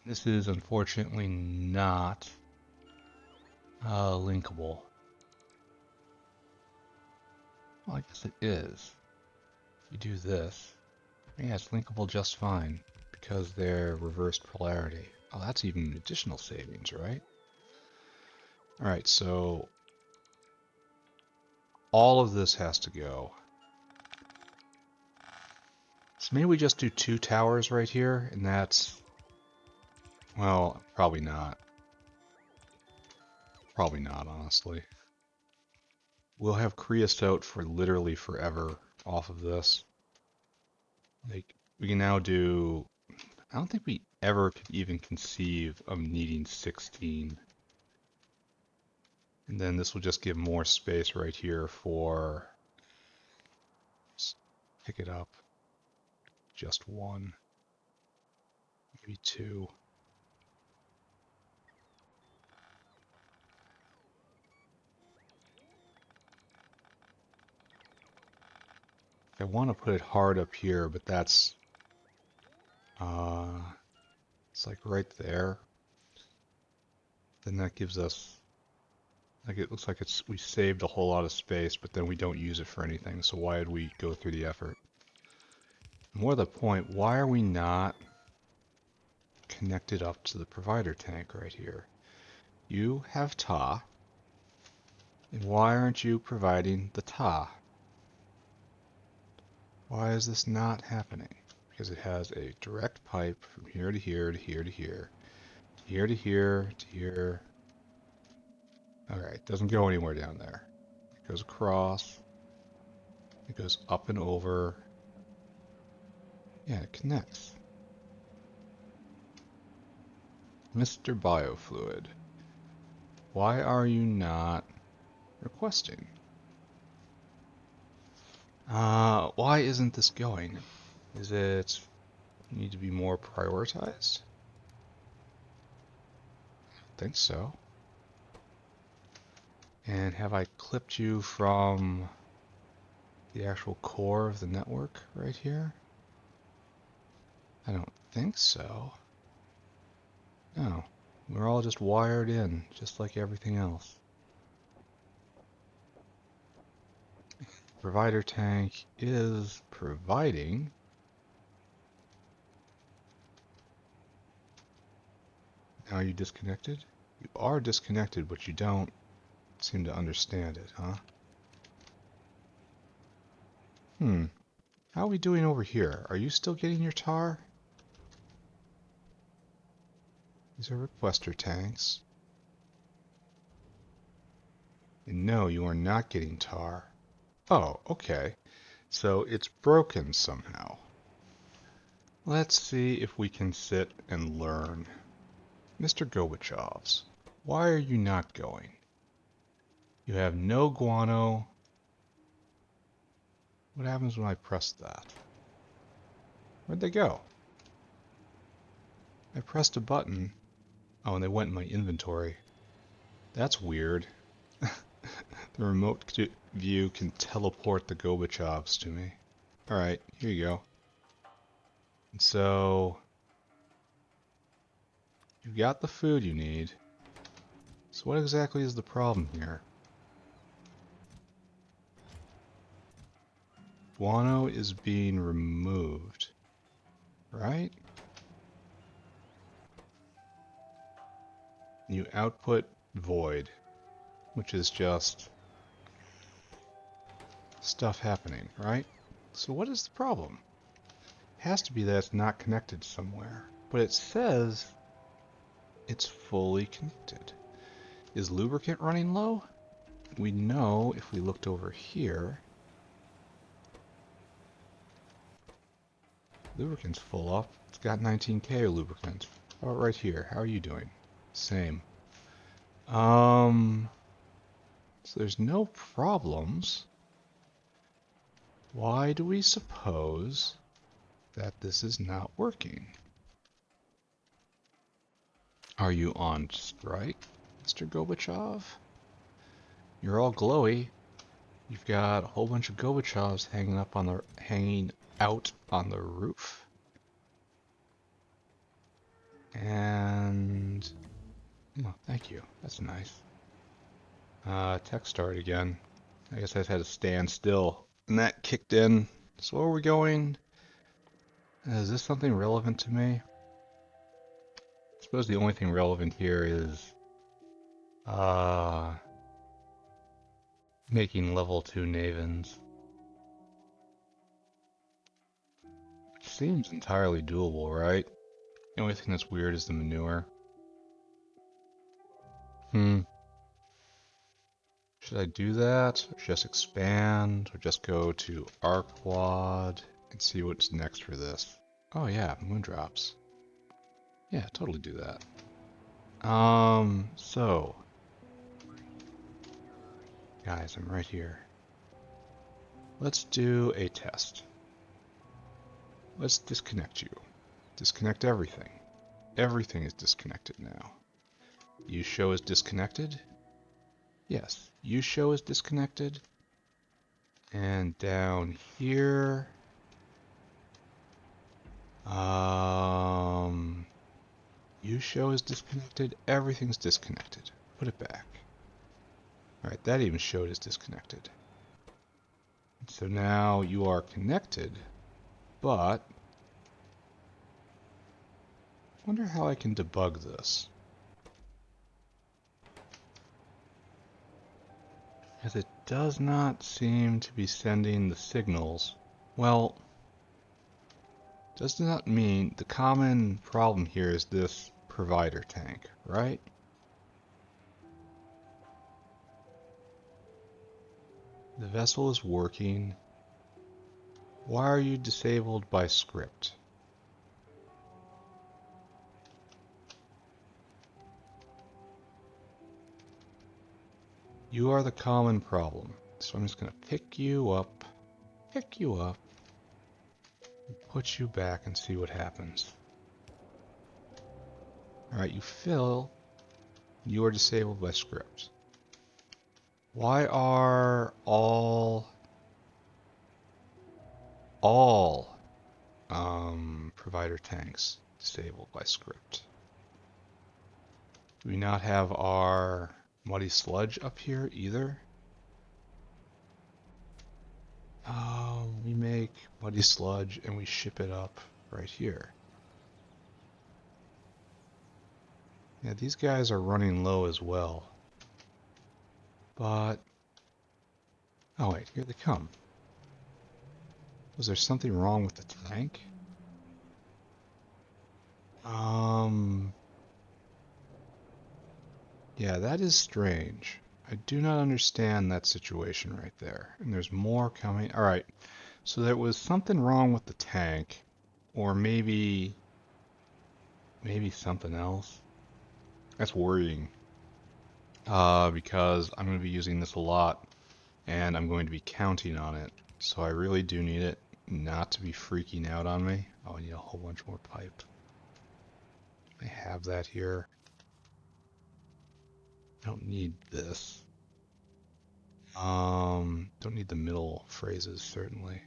This is unfortunately not linkable. Well, I guess it is. If you do this, yeah, it's linkable just fine because they're reversed polarity. Oh, that's even additional savings, right? Alright, so all of this has to go. So maybe we just do 2 towers right here, and that's, well, probably not. Probably not, honestly. We'll have creosote for literally forever off of this. Like, we can now do, I don't think we ever could even conceive of needing 16. And then this will just give more space right here for, let's pick it up, just 1, maybe 2. I want to put it hard up here, but that's it's like right there. Then that gives us, like, it looks like we saved a whole lot of space, but then we don't use it for anything. So why would we go through the effort? More to the point, why are we not connected up to the provider tank right here? You have TA, and why aren't you providing the TA? Why is this not happening? Because it has a direct pipe from here to here to here to here, to here to here to here. Alright, it doesn't go anywhere down there. It goes across, it goes up and over. Yeah, it connects. Mr. Biofluid, why are you not requesting? Why isn't this going? Is it need to be more prioritized? I think so. And have I clipped you from the actual core of the network right here? I don't think so. No, we're all just wired in, just like everything else. Provider tank is providing. Now are you disconnected? You are disconnected, but you don't seem to understand it, huh? How are we doing over here? Are you still getting your tar? These are requester tanks. And no, you are not getting tar. Oh, okay. So it's broken somehow. Let's see if we can sit and learn. Mr. Gorbachev's, why are you not going? You have no guano. What happens when I press that? Where'd they go? I pressed a button. Oh, and they went in my inventory. That's weird. The remote view can teleport the Gorbachev's to me. Alright, here you go. And so, you've got the food you need. So what exactly is the problem here? Guano is being removed, right? You output void, which is just stuff happening, right? So what is the problem? It has to be that it's not connected somewhere, but it says it's fully connected. Is lubricant running low? We know if we looked over here, lubricant's full up. It's got 19k of lubricant. How about right here? How are you doing? Same. So there's no problems. Why do we suppose that this is not working? Are you on strike, Mr. Gorbachev? You're all glowy. You've got a whole bunch of Gorbachevs hanging out on the roof. And oh, thank you. That's nice. Tech start again. I guess I had to stand still, and that kicked in. So where are we going? Is this something relevant to me? I suppose the only thing relevant here is making level 2 Navens. Which seems entirely doable, right? The only thing that's weird is the manure. Should I do that? Or just expand? Or just go to Arquad and see what's next for this? Oh yeah, moondrops. Yeah, totally do that. So guys, I'm right here. Let's do a test. Let's disconnect you. Disconnect everything. Everything is disconnected now. You show is disconnected? Yes. You show is disconnected? And down here, you show is disconnected. Everything's disconnected. Put it back. All right, that even showed is disconnected. So now you are connected, but I wonder how I can debug this. Because it does not seem to be sending the signals. Well, does not mean the common problem here is this provider tank, right? The vessel is working. Why are you disabled by script? You are the common problem. So I'm just going to pick you up, put you back and see what happens. Alright, you fill. You are disabled by script. Why are all provider tanks disabled by script? Do we not have our muddy sludge up here either? We make muddy sludge and we ship it up right here. Yeah, these guys are running low as well. But, oh wait, here they come. Was there something wrong with the tank? Yeah, that is strange. I do not understand that situation right there. And there's more coming. Alright, so there was something wrong with the tank. Or maybe something else. That's worrying. Because I'm going to be using this a lot. And I'm going to be counting on it. So I really do need it not to be freaking out on me. Oh, I need a whole bunch more pipe. I have that here. I don't need this. Don't need the middle phrases, certainly.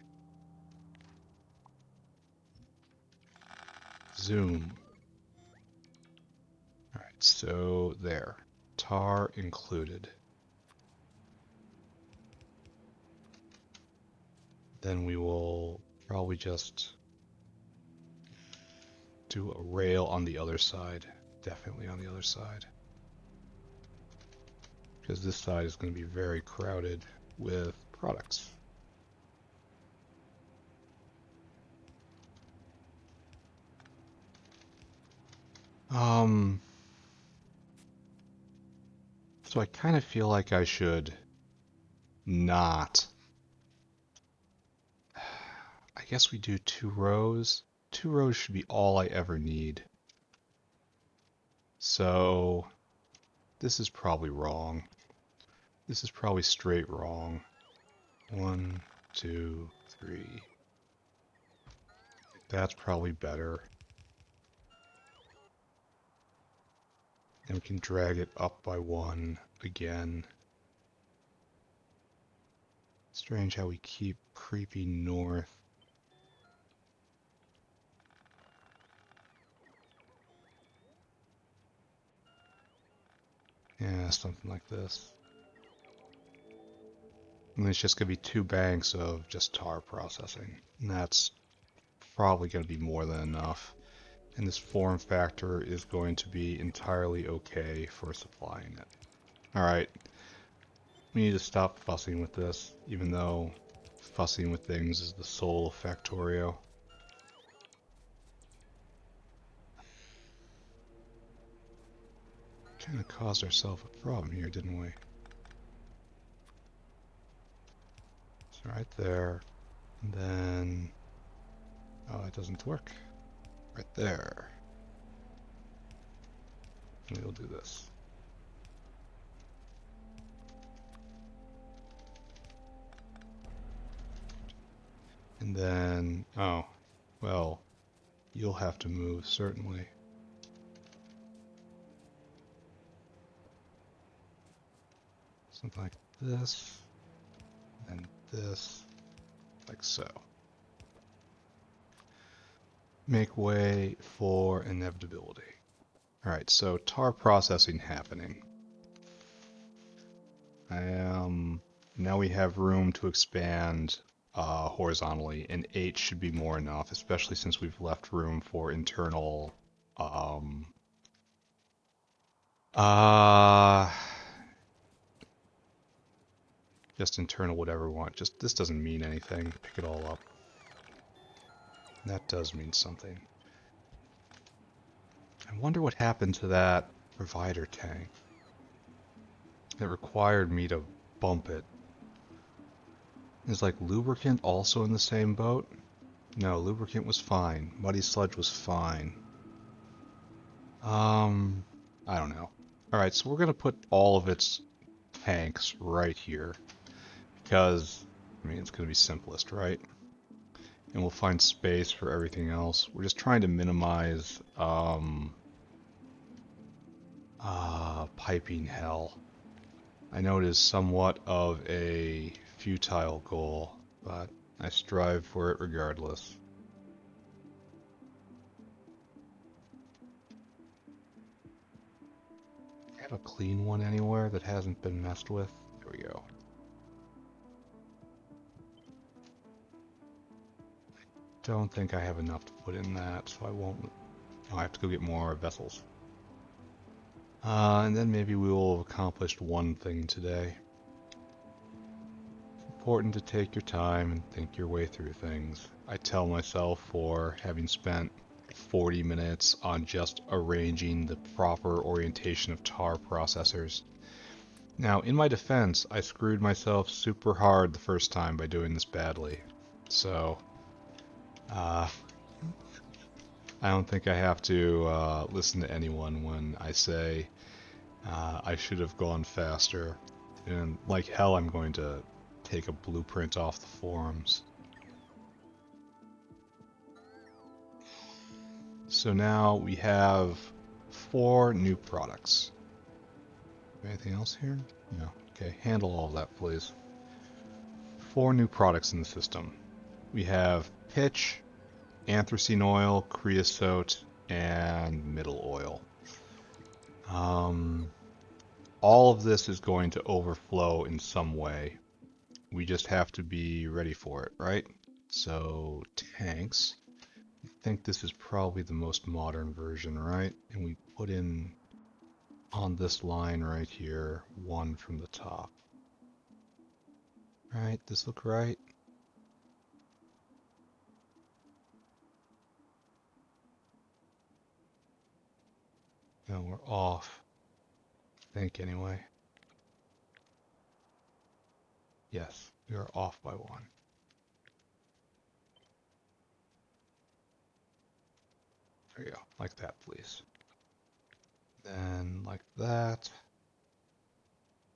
Zoom. Alright, so there. Tar included. Then we will probably just do a rail on the other side. Definitely on the other side. Because this side is going to be very crowded with products. So I kind of feel like I should not. I guess we do 2 rows. 2 rows should be all I ever need. So this is probably wrong. This is probably straight wrong. 1, 2, 3. That's probably better. And we can drag it up by 1 again. Strange how we keep creeping north. Yeah, something like this. And it's just going to be 2 banks of just tar processing. And that's probably going to be more than enough. And this form factor is going to be entirely okay for supplying it. Alright, we need to stop fussing with this, even though fussing with things is the soul of Factorio. Kind of caused ourselves a problem here, didn't we? So right there, and then... oh, it doesn't work. Right there. And we'll do this. And then... oh, well, you'll have to move, certainly. Something like this. and this, like so. Make way for inevitability. Alright, so tar processing happening. Now we have room to expand horizontally, and 8 should be more enough, especially since we've left room for internal, just internal whatever we want. Just, this doesn't mean anything. Pick it all up. That does mean something. I wonder what happened to that provider tank. It required me to bump it. Is like lubricant also in the same boat? No, lubricant was fine. Muddy sludge was fine. I don't know. Alright, so we're gonna put all of its tanks right here. Because, I mean, it's gonna be simplest, right? And we'll find space for everything else. We're just trying to minimize, piping hell. I know it is somewhat of a futile goal, but I strive for it regardless. Have a clean one anywhere that hasn't been messed with? There we go. Don't think I have enough to put in that, so I won't. I have to go get more vessels. And then maybe we will have accomplished one thing today. It's important to take your time and think your way through things. I tell myself for having spent 40 minutes on just arranging the proper orientation of tar processors. Now, in my defense, I screwed myself super hard the first time by doing this badly. So, I don't think I have to listen to anyone when I say I should have gone faster. And like hell, I'm going to take a blueprint off the forums. So now we have 4 new products. Anything else here? No. Okay, handle all of that, please. 4 new products in the system. We have pitch, anthracene oil, creosote, and middle oil. All of this is going to overflow in some way. We just have to be ready for it, right? So, tanks. I think this is probably the most modern version, right? And we put in on this line right here, 1 from the top. Right, this look right? No, we're off. I think anyway. Yes, we are off by 1. There you go, like that, please. Then like that.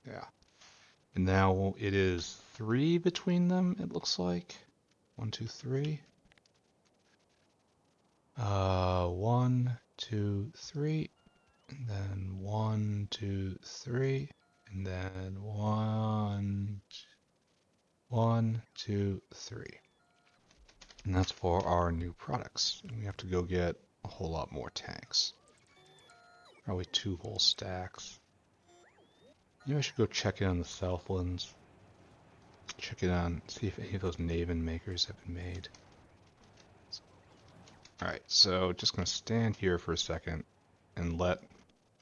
Yeah. And now it is 3 between them, it looks like. 1, 2, 3. 1, 2, 3. And then 1, 2, 3. And then 1, 2, 3. And that's for our new products. And we have to go get a whole lot more tanks. Probably 2 whole stacks. Maybe I should go check in on the Southlands. Check it on, see if any of those Naven makers have been made. Alright, so just gonna stand here for a second and let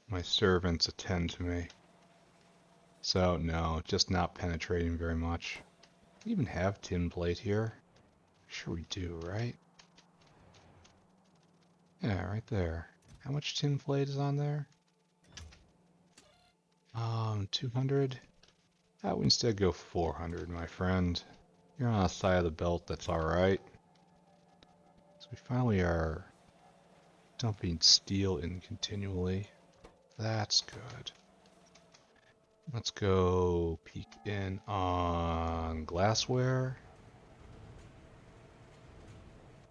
my servants attend to me. So, no, just not penetrating very much. We even have tin plate here. Sure we do, right? Yeah, right there. How much tin plate is on there? 200? I would instead go 400, my friend. You're on a side of the belt that's alright. So we finally are dumping steel in continually. That's good. Let's go peek in on glassware,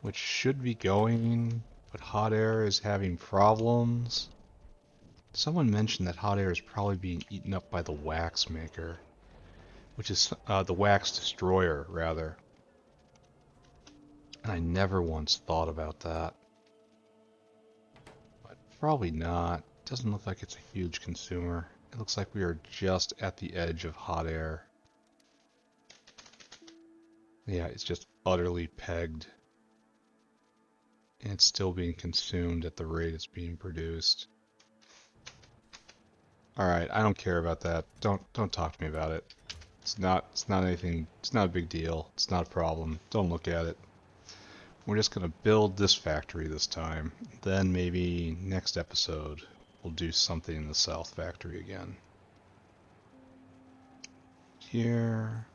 which should be going, but hot air is having problems. Someone mentioned that hot air is probably being eaten up by the wax maker. which is the wax destroyer, rather. And I never once thought about that. But probably not. Doesn't look like it's a huge consumer. It looks like we are just at the edge of hot air. Yeah, it's just utterly pegged. And it's still being consumed at the rate it's being produced. Alright, I don't care about that. Don't talk to me about it. It's not anything, it's not a big deal. It's not a problem. Don't look at it. We're just gonna build this factory this time. Then maybe next episode we'll do something in the South factory again. Here,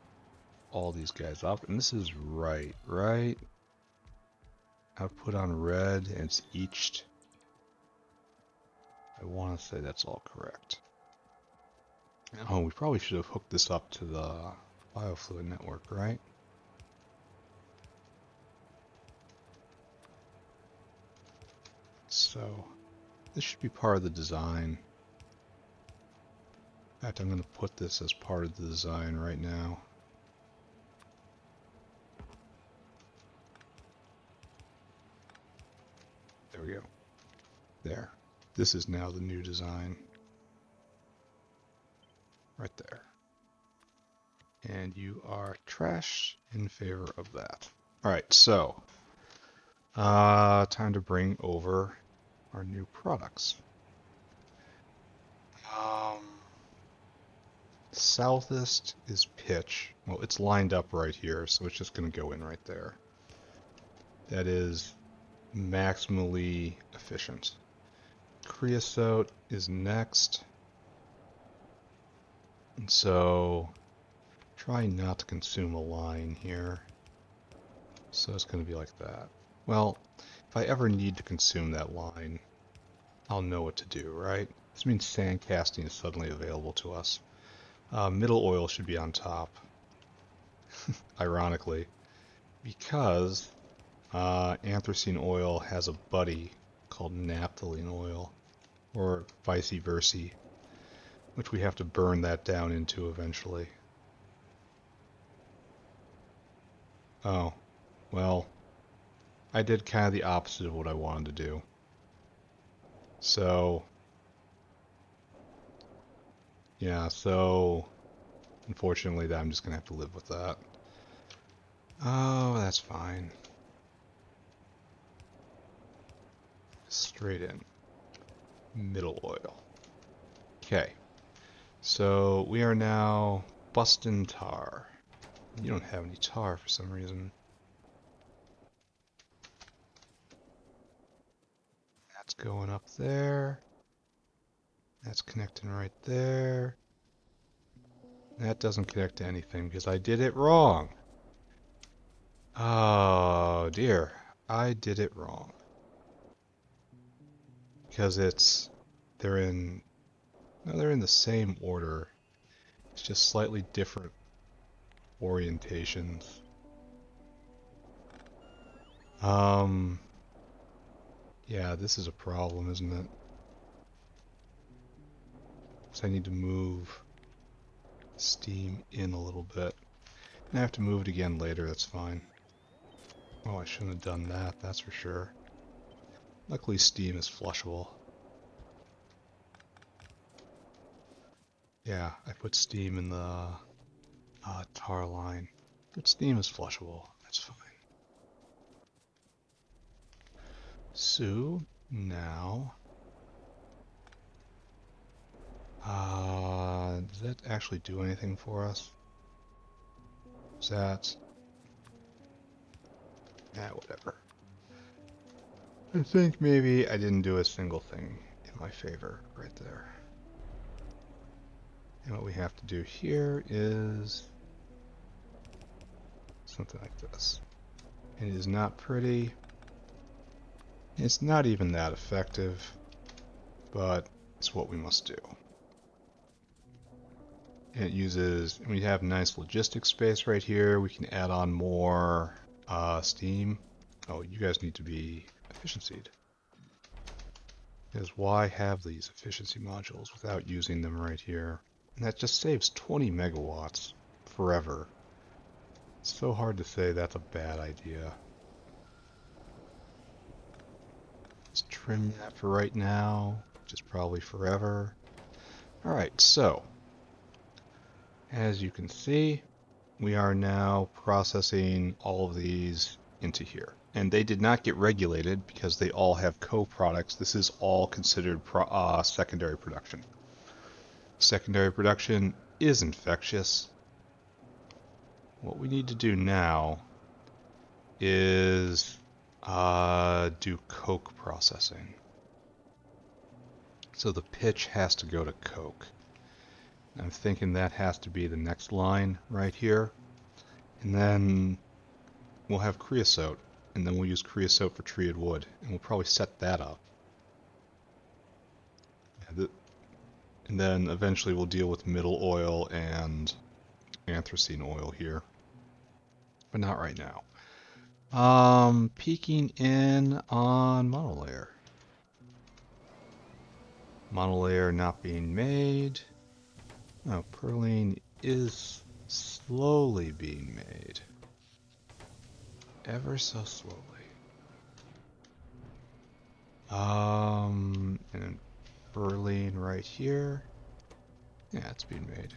all these guys up, and this is right? Output on red, and it's eached. I want to say that's all correct. Oh, we probably should have hooked this up to the biofluid network, right? So, this should be part of the design. In fact, I'm going to put this as part of the design right now. There we go. There. This is now the new design. Right there. And you are trash in favor of that. Alright, so time to bring over our new products. Southest is pitch. Well, it's lined up right here, so it's just going to go in right there. That is maximally efficient. Creosote is next. And so try not to consume a line here. So it's going to be like that. Well, if I ever need to consume that line, I'll know what to do, right? This means sand casting is suddenly available to us. Middle oil should be on top, ironically, because anthracene oil has a buddy called naphthalene oil, or vice versa, which we have to burn that down into eventually. Oh, well, I did kind of the opposite of what I wanted to do. So, yeah, so unfortunately I'm just going to have to live with that. Oh, that's fine. Straight in. Middle oil. Okay. So we are now busting tar. You don't have any tar for some reason. That's going up there. That's connecting right there. That doesn't connect to anything because I did it wrong. Oh dear. I did it wrong. Because they're in the same order. It's just slightly different orientations. Yeah, this is a problem, isn't it? So I need to move steam in a little bit. And I have to move it again later, that's fine. Oh, I shouldn't have done that, that's for sure. Luckily steam is flushable. Yeah, I put steam in the tar line. But steam is flushable, that's fine. So, now... does that actually do anything for us? Is that... whatever. I think maybe I didn't do a single thing in my favor right there. And what we have to do here is something like this. And it is not pretty. It's not even that effective, but it's what we must do. And it uses, and we have nice logistics space right here. We can add on more steam. Oh, you guys need to be efficiencyed. Because why have these efficiency modules without using them right here? And that just saves 20 megawatts. forever. It's so hard to say that's a bad idea. Let's trim that for right now, which is probably forever. Alright, so, as you can see, we are now processing all of these into here. And they did not get regulated because they all have co-products. This is all considered secondary production. Secondary production is infectious. What we need to do now is do coke processing. So the pitch has to go to coke. I'm thinking that has to be the next line right here. And then we'll have creosote. And then we'll use creosote for treated wood. And we'll probably set that up. And then eventually we'll deal with middle oil and anthracene oil here. But not right now. Peeking in on monolayer. Monolayer not being made. Oh, purline is slowly being made. Ever so slowly. And then purline right here. Yeah, it's being made.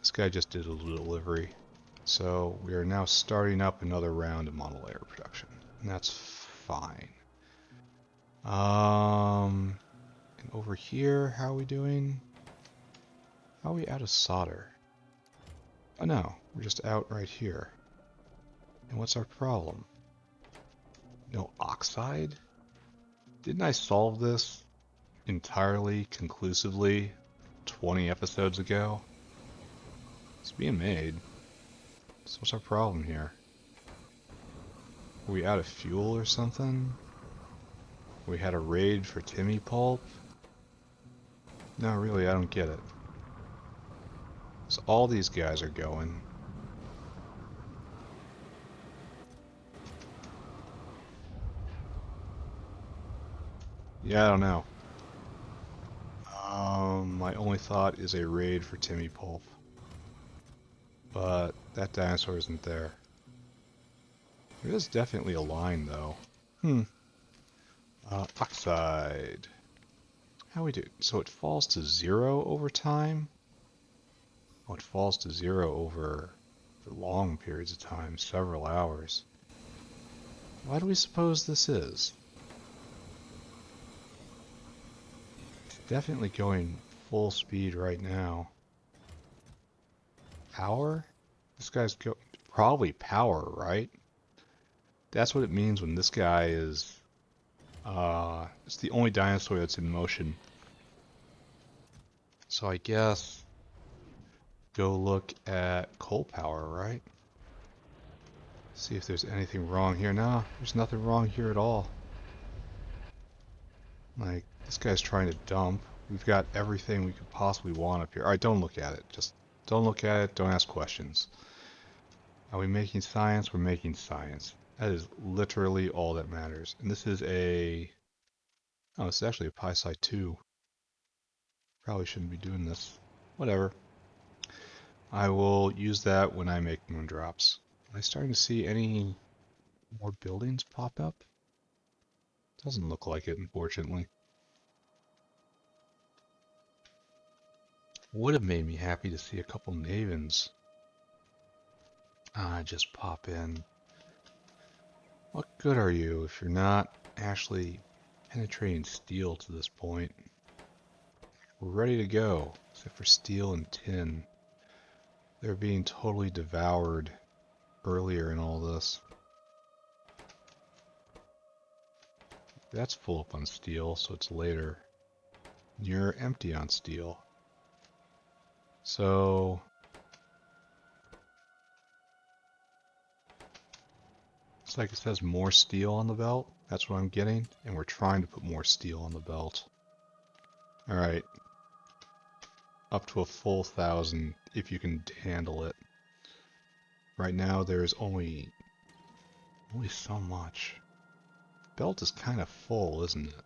This guy just did a delivery. So we are now starting up another round of monolayer production. And that's fine. And over here, how are we doing? How are we out of solder? Oh no, we're just out right here. And what's our problem? No oxide? Didn't I solve this entirely, conclusively, 20 episodes ago? It's being made. So what's our problem here? Are we out of fuel or something? We had a raid for Timmy Pulp? No, really, I don't get it. So all these guys are going. Yeah, I don't know. My only thought is a raid for Timmy Pulp. But that dinosaur isn't there. There is definitely a line, though. Oxide. How we do? So it falls to 0 over time? Oh, it falls to 0 over long periods of time, several hours. Why do we suppose this is? It's definitely going full speed right now. Power? This guy's probably power, right? That's what it means when this guy is... it's the only dinosaur that's in motion. So I guess... go look at coal power, right? See if there's anything wrong here. No, there's nothing wrong here at all. Like, this guy's trying to dump. We've got everything we could possibly want up here. Alright, don't look at it. Just don't look at it. Don't ask questions. Are we making science? We're making science. That is literally all that matters. And this is a... oh, it's actually a PySci 2. Probably shouldn't be doing this. Whatever. I will use that when I make moon drops. Am I starting to see any more buildings pop up? Doesn't look like it, unfortunately. Would have made me happy to see a couple Navens just pop in. What good are you if you're not actually penetrating steel to this point? We're ready to go, except for steel and tin. They're being totally devoured earlier in all this. That's full up on steel, so it's later. You're empty on steel. So... it's like it says more steel on the belt. That's what I'm getting. And we're trying to put more steel on the belt. Alright. Up to a full 1,000 if you can handle it. Right now there's only so much. Belt is kind of full, isn't it?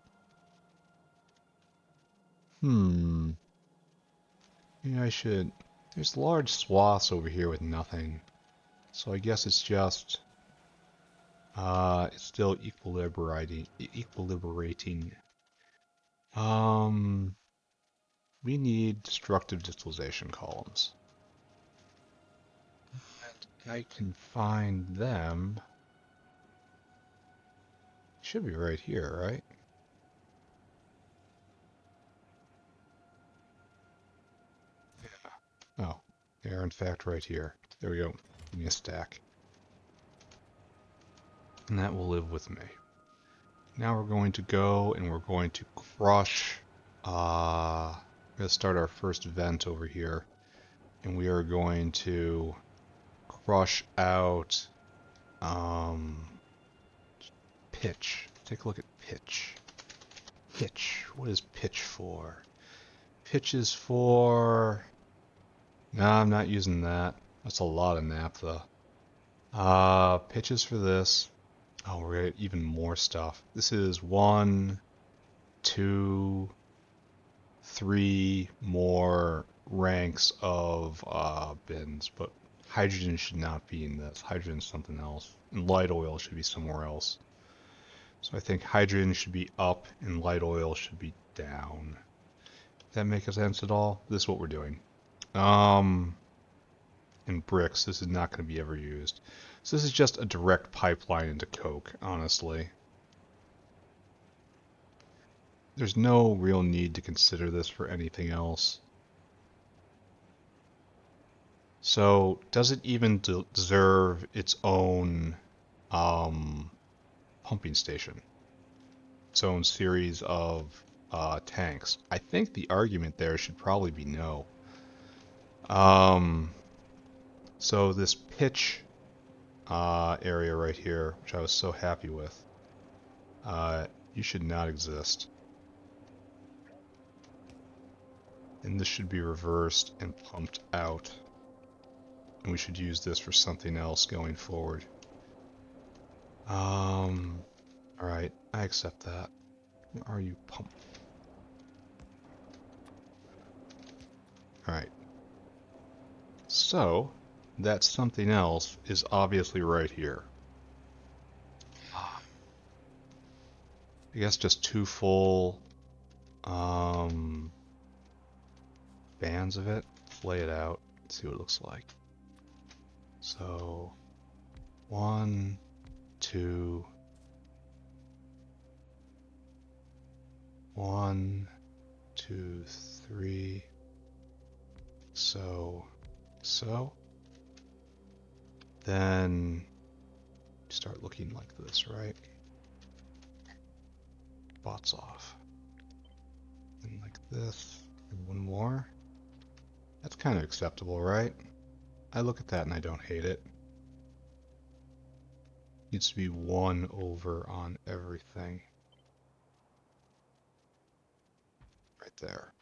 Maybe I should There's large swaths over here with nothing. So I guess it's just, it's still equilibrating. We need destructive distillation columns. And I can find them. Should be right here, right? Yeah. Oh, they are in fact right here. There we go. Give me a stack. And that will live with me. Now we're going to go and we're going to crush. We're going to start our first vent over here. And we are going to crush out pitch. Take a look at pitch. Pitch. What is pitch for? Pitch is for... No, I'm not using that. That's a lot of naphtha. Pitch is for this. Oh, we're gonna get even more stuff. This is 1, 2, 3 more ranks of bins, but hydrogen should not be in this. Hydrogen is something else. And light oil should be somewhere else. So I think hydrogen should be up and light oil should be down. Does that make sense at all? This is what we're doing. In bricks, this is not going to be ever used. So this is just a direct pipeline into coke, honestly. There's no real need to consider this for anything else. So, does it even deserve its own pumping station? Its own series of tanks? I think the argument there should probably be no. So this pitch area right here, which I was so happy with, you should not exist. And this should be reversed and pumped out. And we should use this for something else going forward. Alright, I accept that. Where are you, pump? Alright. So, that something else is obviously right here. I guess just 2 full bands of it. Lay it out, see what it looks like. So 1, 2, 1, 2, 3. So. Then start looking like this, right? Bots off. And like this. And 1 more. That's kind of acceptable, right? I look at that and I don't hate it. Needs to be 1 over on everything. Right there.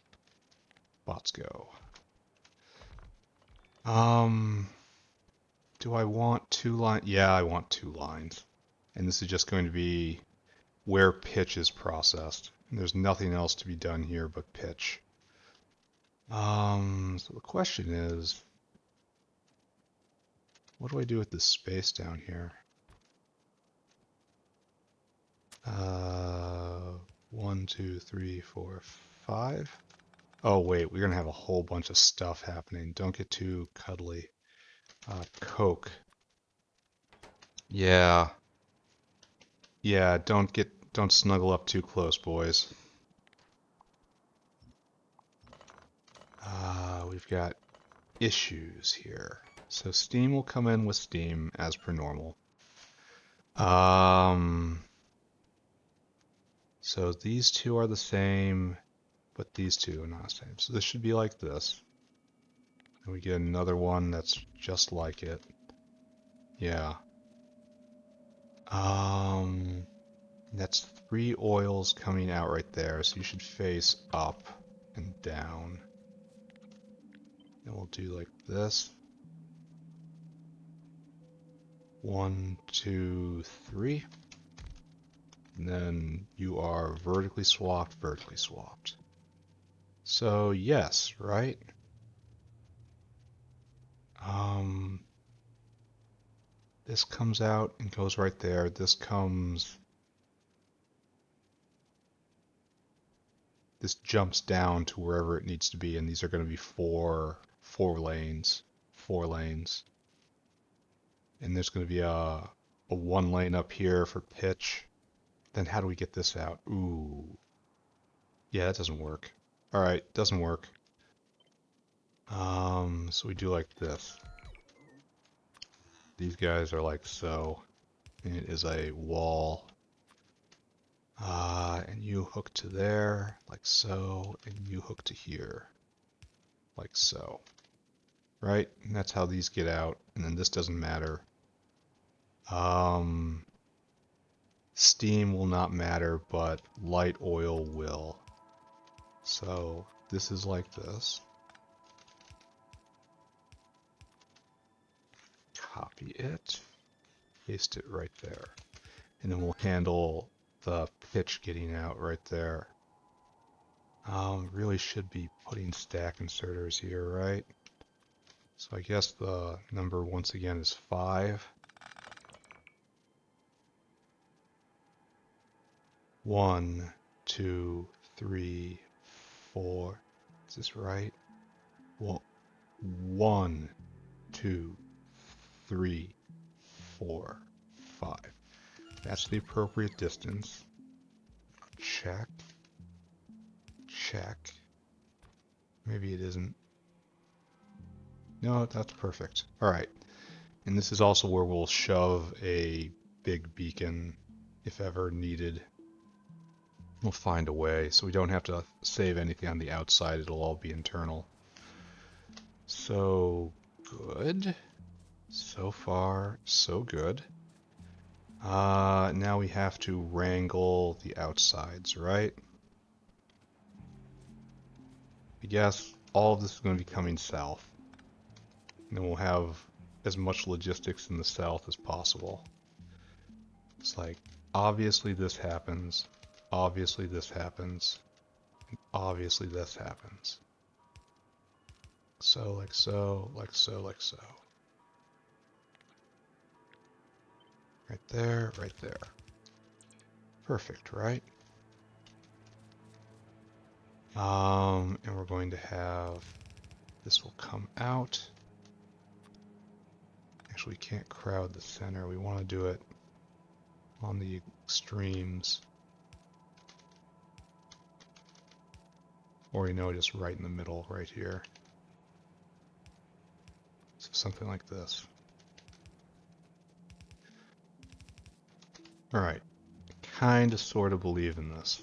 Bots go. Do I want 2 lines? Yeah, I want 2 lines. And this is just going to be where pitch is processed. And there's nothing else to be done here but pitch. So the question is, what do I do with this space down here? 1, 2, 3, 4, 5. Oh wait, we're gonna have a whole bunch of stuff happening. Don't get too cuddly. Coke. Yeah. Yeah, don't snuggle up too close, boys. We've got issues here. So steam will come in with steam as per normal. So these two are the same, but these two are not the same. So this should be like this. And we get another one that's just like it. Yeah. That's 3 oils coming out right there, so you should face up and down. And we'll do like this. 1, 2, 3. And then you are vertically swapped. So yes, right? this comes out and goes right there. This jumps down to wherever it needs to be, and these are going to be four lanes. And there's going to be a one lane up here for pitch. Then how do we get this out? Ooh. Yeah, that doesn't work. Alright, doesn't work. So we do like this. These guys are like so. And it is a wall. And you hook to there, like so, and you hook to here, like so. Right? And that's how these get out, and then this doesn't matter. Steam will not matter, but light oil will. So this is like this. Copy it, paste it right there. And then we'll handle the pitch getting out right there. Really should be putting stack inserters here, right? So I guess the number once again is 5. 1, 2, 3, 4. Is this right? Well, 1, 2, 3, 4, 5. That's the appropriate distance. Check. Check. Maybe it isn't. No, that's perfect. Alright. And this is also where we'll shove a big beacon if ever needed. We'll find a way so we don't have to save anything on the outside. It'll all be internal. So good. So far, so good. Now we have to wrangle the outsides, right? I guess all of this is going to be coming south. And then we'll have as much logistics in the south as possible. It's like, obviously this happens, obviously this happens, and obviously this happens. So, like so, like so, like so. Right there, right there. Perfect, right? And we're going to have, this will come out. Actually, we can't crowd the center. We want to do it on the extremes. Or, just right in the middle, right here. So something like this. Alright. Kind of, sort of believe in this.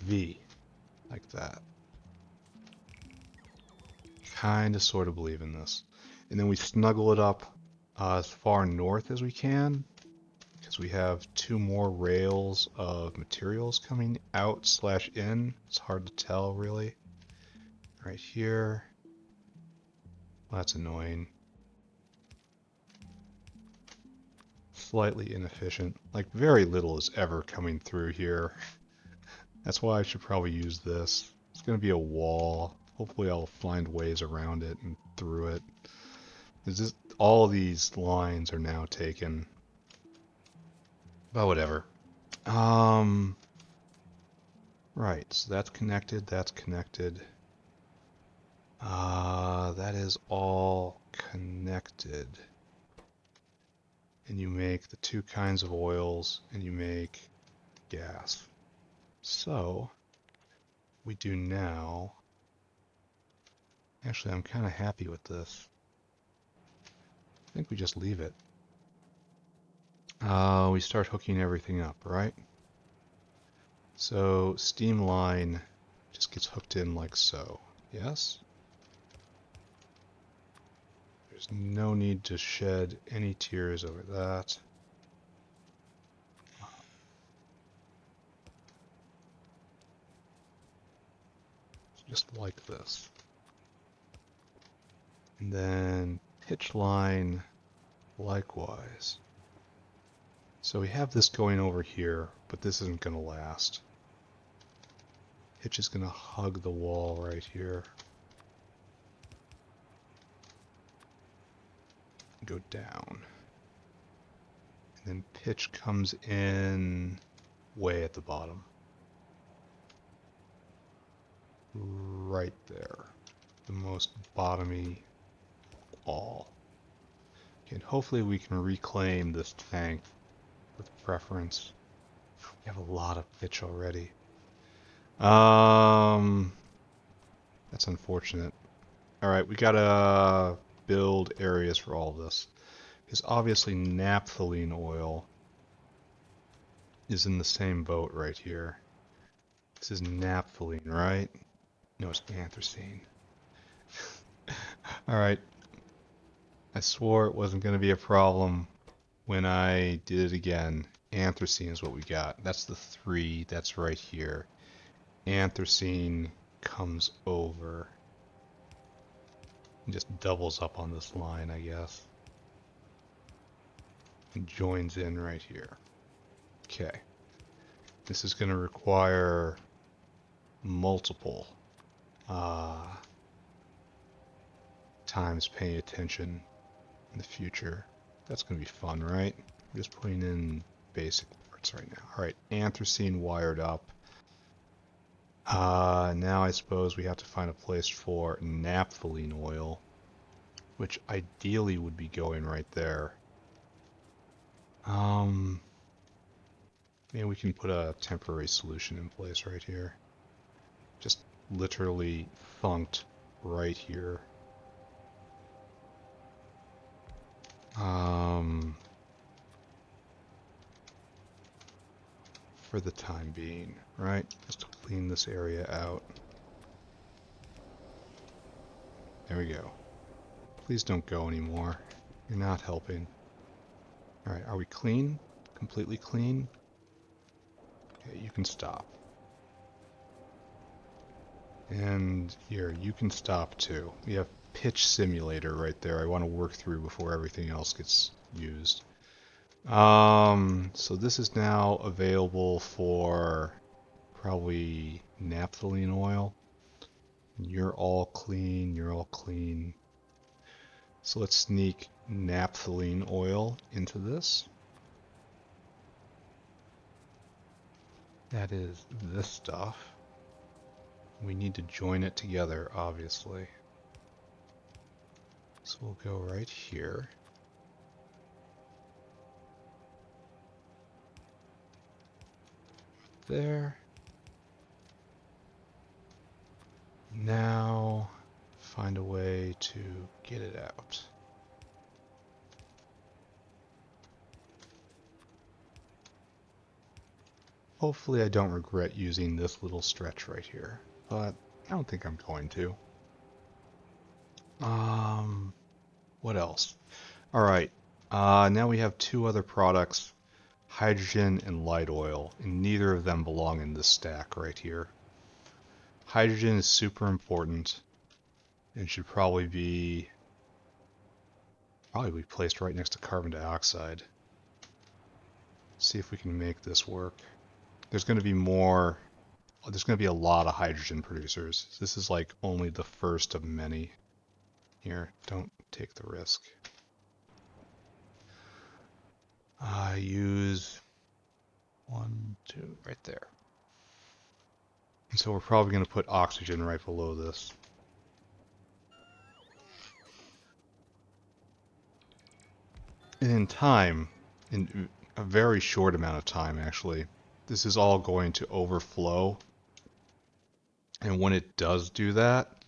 V. Like that. Kind of, sort of believe in this. And then we snuggle it up as far north as we can, because we have 2 more rails of materials coming out/in. It's hard to tell, really. Right here. Well, that's annoying. Slightly inefficient. Like, very little is ever coming through here. That's why I should probably use this. It's going to be a wall. Hopefully I'll find ways around it and through it. It's just, all these lines are now taken. But whatever. Right, so that's connected, that's connected. That is all connected. And you make the 2 kinds of oils, and you make gas. So, we do now... Actually, I'm kind of happy with this. I think we just leave it. We start hooking everything up, right? So, steam line just gets hooked in like so. Yes? There's no need to shed any tears over that. Just like this. And then pitch line likewise. So we have this going over here, but this isn't going to last. Pitch is going to hug the wall right here. Go down. And then pitch comes in way at the bottom. Right there. The most bottomy wall. Okay, and hopefully we can reclaim this tank with preference. We have a lot of pitch already. That's unfortunate. Alright, we gotta build areas for all of this. Because obviously naphthalene oil is in the same boat right here. This is naphthalene, right? No, it's anthracene. Alright. I swore it wasn't going to be a problem when I did it again. Anthracene is what we got. That's the 3. That's right here. Anthracene comes over. And just doubles up on this line, I guess. And joins in right here. Okay. This is going to require multiple times paying attention in the future. That's going to be fun, right? I'm just putting in basic parts right now. Alright, anthracene wired up. Now I suppose we have to find a place for naphthalene oil, which ideally would be going right there. Maybe we can put a temporary solution in place right here. Just literally thunked right here. For the time being, right? Just to clean this area out. There we go. Please don't go anymore. You're not helping. Alright, are we clean? Completely clean? Okay, you can stop. And here, you can stop too. We have pitch simulator right there I want to work through before everything else gets used. So this is now available for probably naphthalene oil. You're all clean, you're all clean. So let's sneak naphthalene oil into this. That is this stuff. We need to join it together, obviously. So we'll go right here. There. Now find a way to get it out. Hopefully I don't regret using this little stretch right here, but I don't think I'm going to. What else? Alright, now we have 2 other products, hydrogen and light oil, and neither of them belong in this stack right here. Hydrogen is super important and should probably be placed right next to carbon dioxide. See if we can make this work. There's going to be more. There's going to be a lot of hydrogen producers. This is like only the first of many. Here, don't take the risk. Use 1, 2, right there. And so we're probably going to put oxygen right below this. And in time, in a very short amount of time actually, this is all going to overflow. And when it does do that,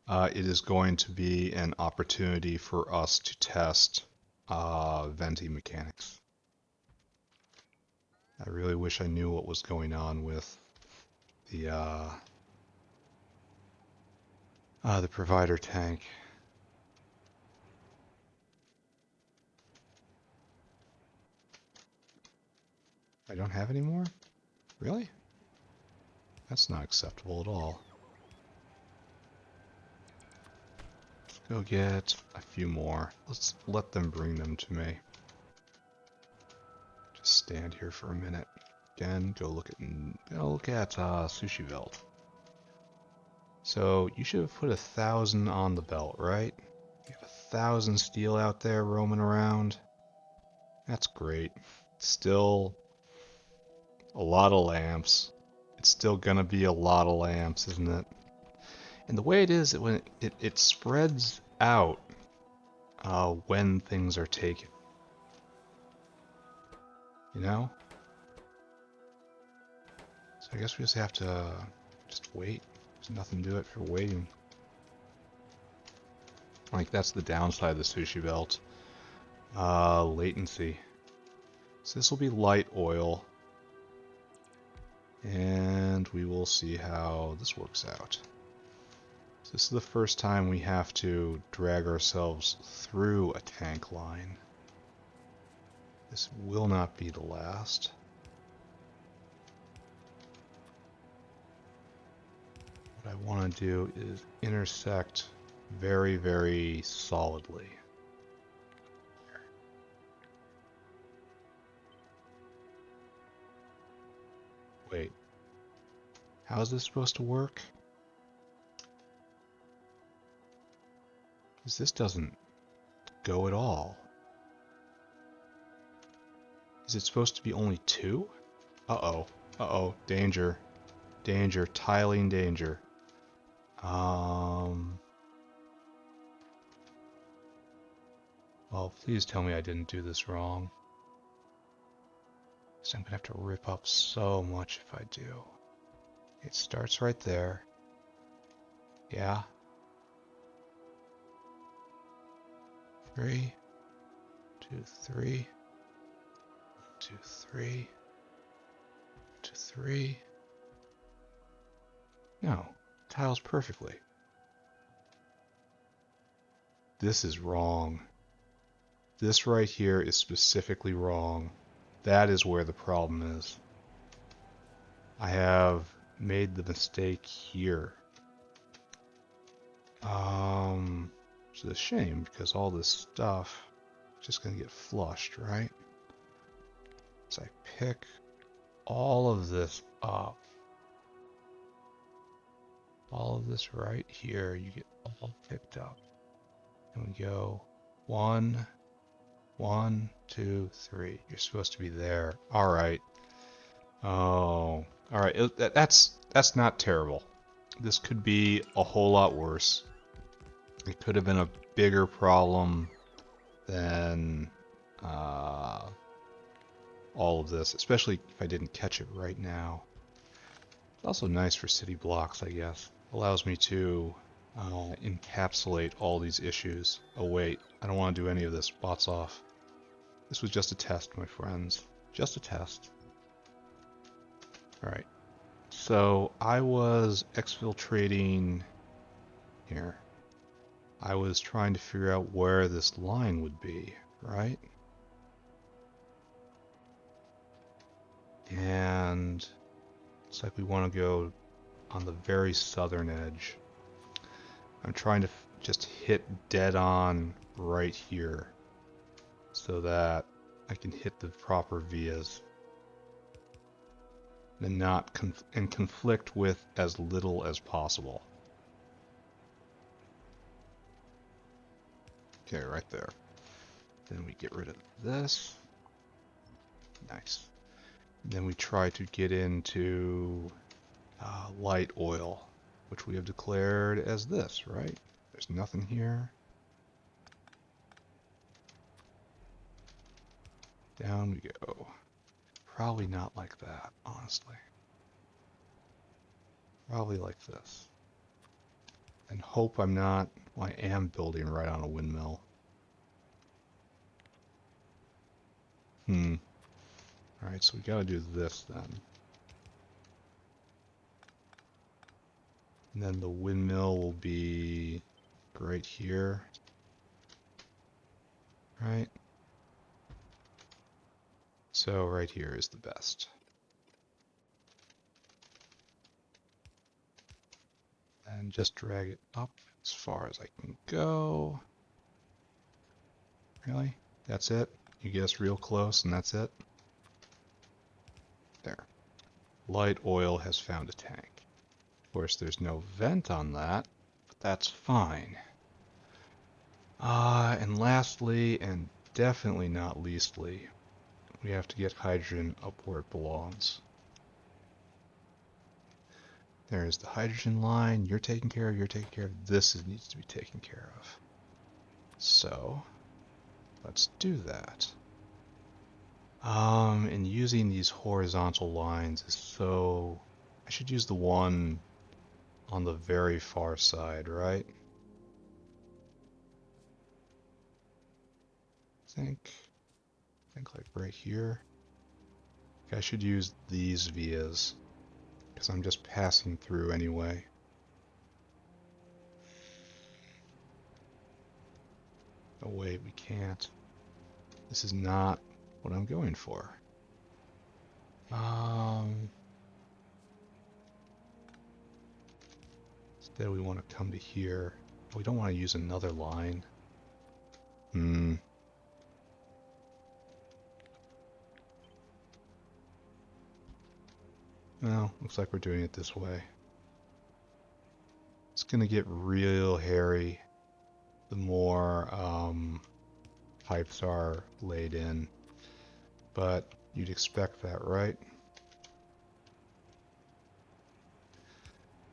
it is going to be an opportunity for us to test venting mechanics. I really wish I knew what was going on with the provider tank. I don't have any more? Really? That's not acceptable at all. Let's go get a few more. Let's let them bring them to me. Just stand here for a minute. Again, go look at Sushi Veld. So you should have put 1,000 on the belt, right? You have 1,000 steel out there roaming around. That's great. Still a lot of lamps. It's still gonna be a lot of lamps, isn't it? And the way it is, when it spreads out when things are taken. You know? So I guess we just have to just wait. There's nothing to it for waiting. Like, that's the downside of the sushi belt. Latency. So this will be light oil. And we will see how this works out. So this is the first time we have to drag ourselves through a tank line. This will not be the last. What I want to do is intersect very, very solidly. Wait, how is this supposed to work? Because this doesn't go at all. Is it supposed to be only 2? Uh-oh. Uh-oh. Danger. Danger. Tiling danger. Well, please tell me I didn't do this wrong. So I'm gonna have to rip up so much if I do. It starts right there. Yeah. 3, 2, 3. 2, 3. 2, 3. No, tiles perfectly. This is wrong. This right here is specifically wrong. That is where the problem is. I have made the mistake here. It's a shame because all this stuff is just gonna get flushed, right? So I pick all of this up. All of this right here, you get all picked up. And we go 1, 1, 2, 3. You're supposed to be there. All right. Oh, all right. That's not terrible. This could be a whole lot worse. It could have been a bigger problem than all of this, especially if I didn't catch it right now. It's also nice for city blocks, I guess. Allows me to encapsulate all these issues. Oh wait, I don't want to do any of this. Bots off. This was just a test, my friends. Just a test. Alright. So I was exfiltrating here. I was trying to figure out where this line would be, right? And it's like we want to go on the very southern edge. I'm trying to just hit dead on right here so that I can hit the proper vias and not conflict with as little as possible. Okay, right there. Then we get rid of this. Nice. Then we try to get into light oil, which we have declared as this, right? There's nothing here. Down we go. Probably not like that, honestly. Probably like this. And hope I'm not, well, I am building right on a windmill. Alright, so we gotta do this then. And then the windmill will be right here. Right? So right here is the best. And just drag it up as far as I can go. Really? That's it? You get us real close and that's it? There. Light oil has found a tank. course, there's no vent on that, but that's fine. And lastly, and definitely not leastly, we have to get hydrogen up where it belongs. There's the hydrogen line. You're taking care of, you're taking care of. This needs to be taken care of. So, let's do that. And using these horizontal lines is so... I should use the one on the very far side, right? I think like right here. I should use these vias, because I'm just passing through anyway. Oh wait, we can't. This is not what I'm going for. Instead we want to come to here. We don't want to use another line. No, looks like we're doing it this way. It's gonna get real hairy the more pipes are laid in, but you'd expect that, right?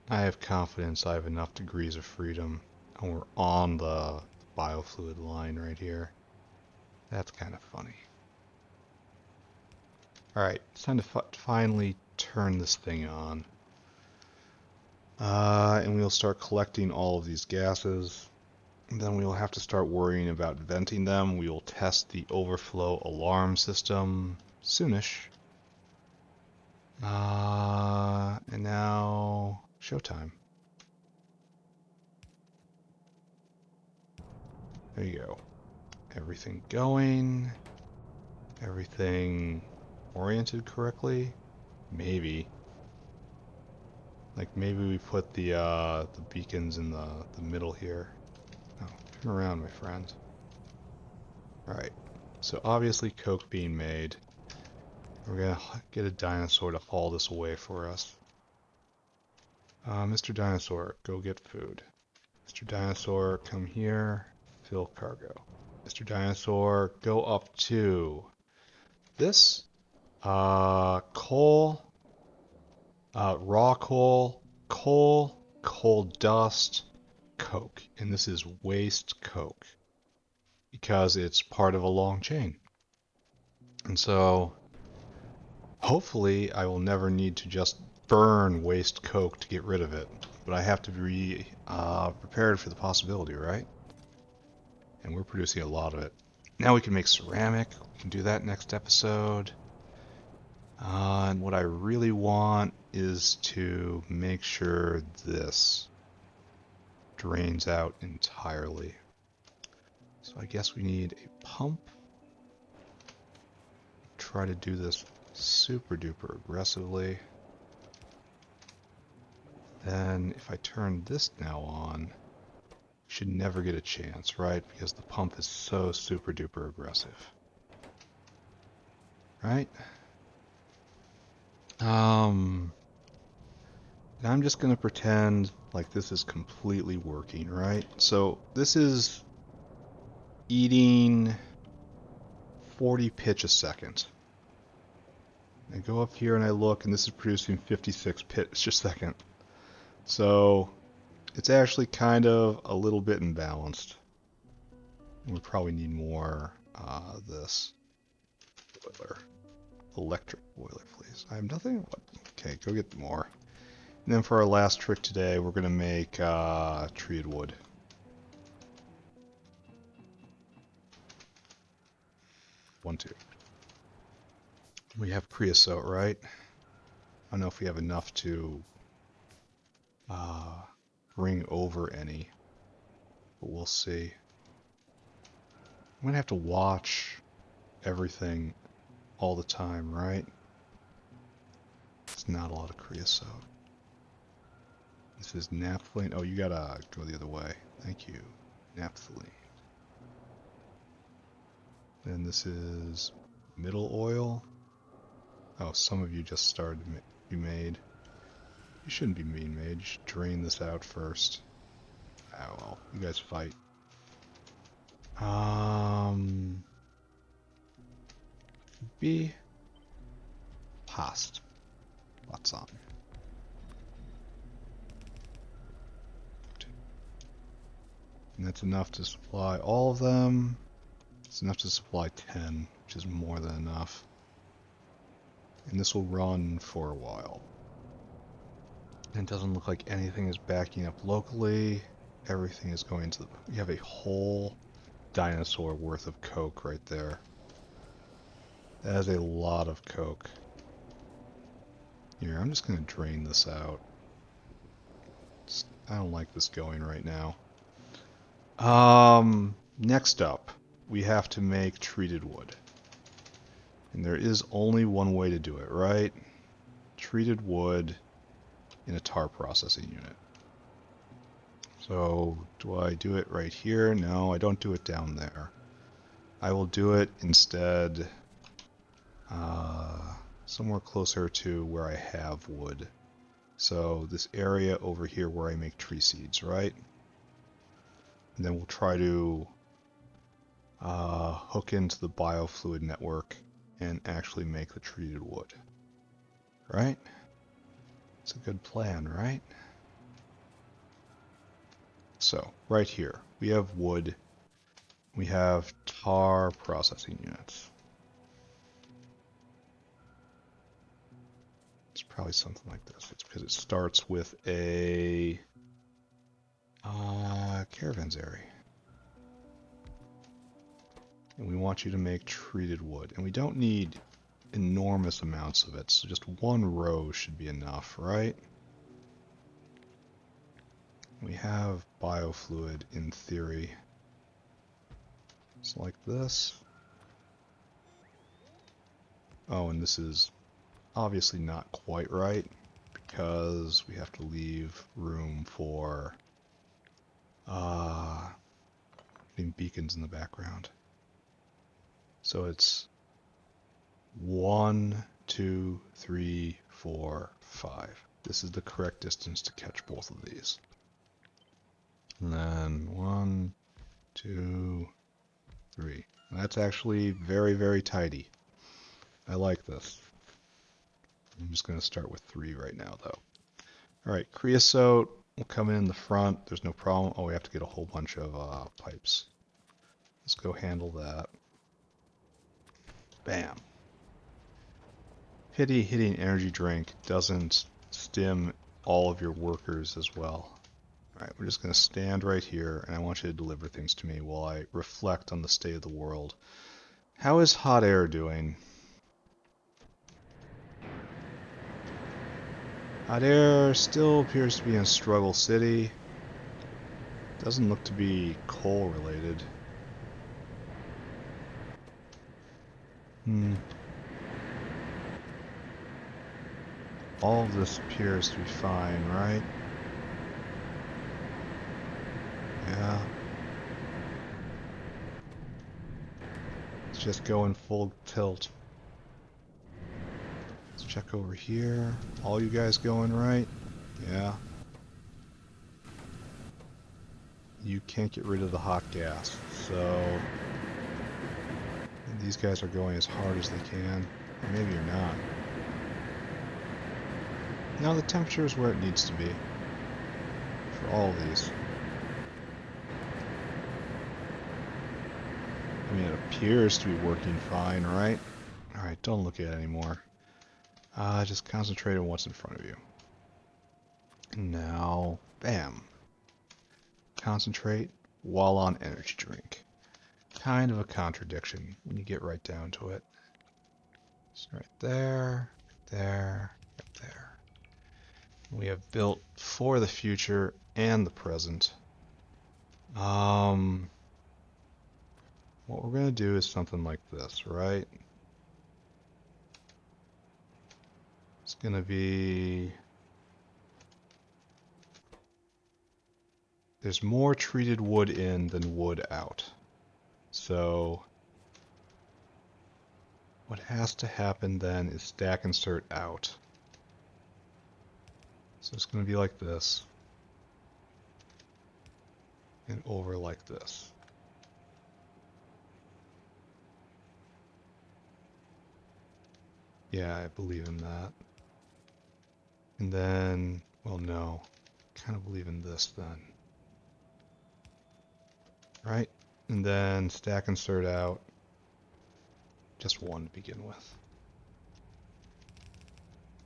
I have confidence I have enough degrees of freedom, and we're on the biofluid line right here. That's kind of funny. Alright, it's time to finally turn this thing on. And we'll start collecting all of these gases. And then we'll have to start worrying about venting them. We will test the overflow alarm system soonish. And now, showtime. There you go. Everything going. Everything oriented correctly. Maybe. Like maybe we put the beacons in the middle here. Oh, turn around, my friend. Alright. So obviously coke being made. We're gonna get a dinosaur to haul this away for us. Mr. Dinosaur, go get food. Mr. Dinosaur, come here. Fill cargo. Mr. Dinosaur, go up to this. Coal. Raw coal. Coal dust. Coke. And this is waste coke. Because it's part of a long chain. And so, hopefully I will never need to just burn waste coke to get rid of it. But I have to be prepared for the possibility, right? And we're producing a lot of it. Now we can make ceramic. We can do that next episode. And what I really want is to make sure this drains out entirely. So I guess we need a pump. Try to do this super duper aggressively. Then if I turn this now on, should never get a chance, right? Because the pump is so super duper aggressive. Right? And I'm just going to pretend like this is completely working, right? So this is eating 40 pitch a second. I go up here and I look, and this is producing 56 pitch a second. So it's actually kind of a little bit imbalanced. We probably need more this boiler. Electric boiler, please. I have nothing? What? Okay, go get more. And then for our last trick today, we're going to make treated wood. One, two. We have creosote, right? I don't know if we have enough to bring over any, but we'll see. I'm going to have to watch everything all the time, right? It's not a lot of creosote. This is naphthalene. Oh, you gotta go the other way. Thank you. Naphthalene. Then this is middle oil. Oh, some of you just started to be made. You shouldn't be mean, mage. You should drain this out first. Ah, well, you guys fight. Be past. What's on? And that's enough to supply all of them. It's enough to supply 10, which is more than enough. And this will run for a while. And it doesn't look like anything is backing up locally. Everything is going to the... We have a whole dinosaur worth of coke right there. That is a lot of coke. Here, I'm just going to drain this out. I don't like this going right now. Next up, we have to make treated wood. And there is only one way to do it, right? Treated wood in a tar processing unit. So, do I do it right here? No, I don't do it down there. I will do it instead somewhere closer to where I have wood. So, this area over here where I make tree seeds, right? And then we'll try to hook into the biofluid network and actually make the treated wood. Right? It's a good plan, right? So, right here, we have wood. We have tar processing units. It's probably something like this. It's because it starts with a caravanserai. And we want you to make treated wood. And we don't need enormous amounts of it, so just one row should be enough, right? We have biofluid in theory. It's like this. Oh, and this is obviously not quite right because we have to leave room for getting beacons in the background. So it's 1, 2, 3, 4, 5. This is the correct distance to catch both of these. And then 1, 2, 3. That's actually very, very tidy. I like this. I'm just going to start with 3 right now, though. Alright, creosote will come in the front. There's no problem. Oh, we have to get a whole bunch of pipes. Let's go handle that. Bam. Pity hitting energy drink doesn't stim all of your workers as well. Alright, we're just going to stand right here, and I want you to deliver things to me while I reflect on the state of the world. How is hot air doing? Hot air still appears to be in Struggle City. Doesn't look to be coal related. All of this appears to be fine, right? Yeah. Let's just go in full tilt. Let's check over here. All you guys going right? Yeah. You can't get rid of the hot gas, so these guys are going as hard as they can. Or maybe you're not. Now the temperature is where it needs to be for all of these. I mean, it appears to be working fine, right? Alright, don't look at it anymore. Just concentrate on what's in front of you. And now, bam. Concentrate while on energy drink. Kind of a contradiction when you get right down to it. So right there, there, right there. We have built for the future and the present. What we're going to do is something like this, right? It's going to be... There's more treated wood in than wood out. So what has to happen then is stack insert out. So it's going to be like this. And over like this. Yeah, I believe in that. And then, well, no. Kind of believe in this then. Right? And then stack insert out. Just one to begin with.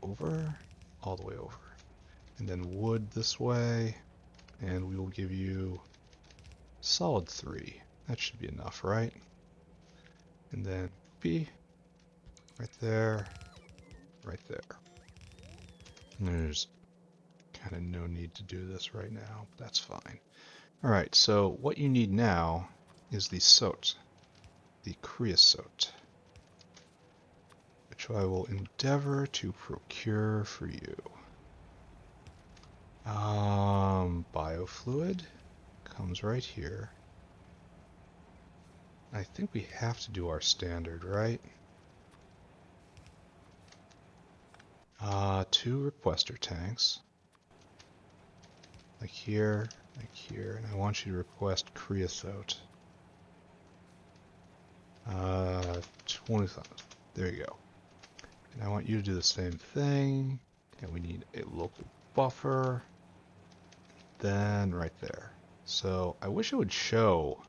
Over, all the way over. And then wood this way. And we will give you solid 3. That should be enough, right? And then B, right there, right there. And there's kind of no need to do this right now, but that's fine. Alright, so what you need now is the soot, the creosote, which I will endeavor to procure for you. Biofluid comes right here. I think we have to do our standard, right? 2 requester tanks. Like here, and I want you to request creosote. 20,000. There you go. And I want you to do the same thing. And we need a local buffer. Then right there. So I wish it would show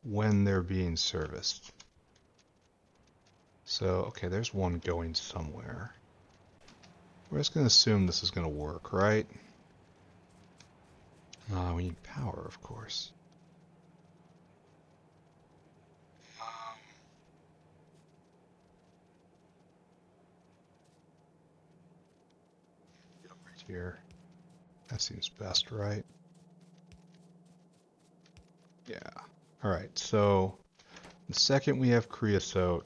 when they're being serviced. So, okay, there's one going somewhere. We're just going to assume this is going to work, right? We need power, of course. Right here. That seems best, right? Yeah. Alright, so the second we have creosote,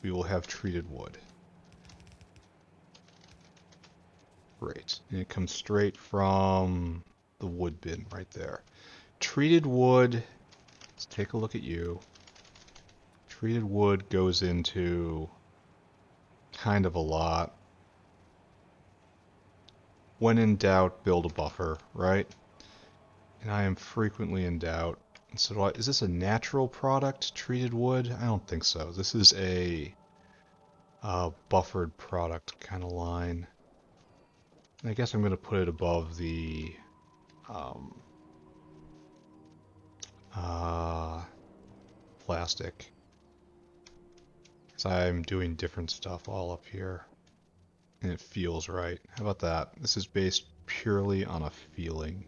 we will have treated wood. Great. And it comes straight from the wood bin right there. Treated wood, let's take a look at you. Treated wood goes into kind of a lot. When in doubt, build a buffer, right? And I am frequently in doubt. So is this a natural product, treated wood? I don't think so. This is a buffered product kind of line. I guess I'm going to put it above the plastic. Because I'm doing different stuff all up here. And it feels right. How about that? This is based purely on a feeling.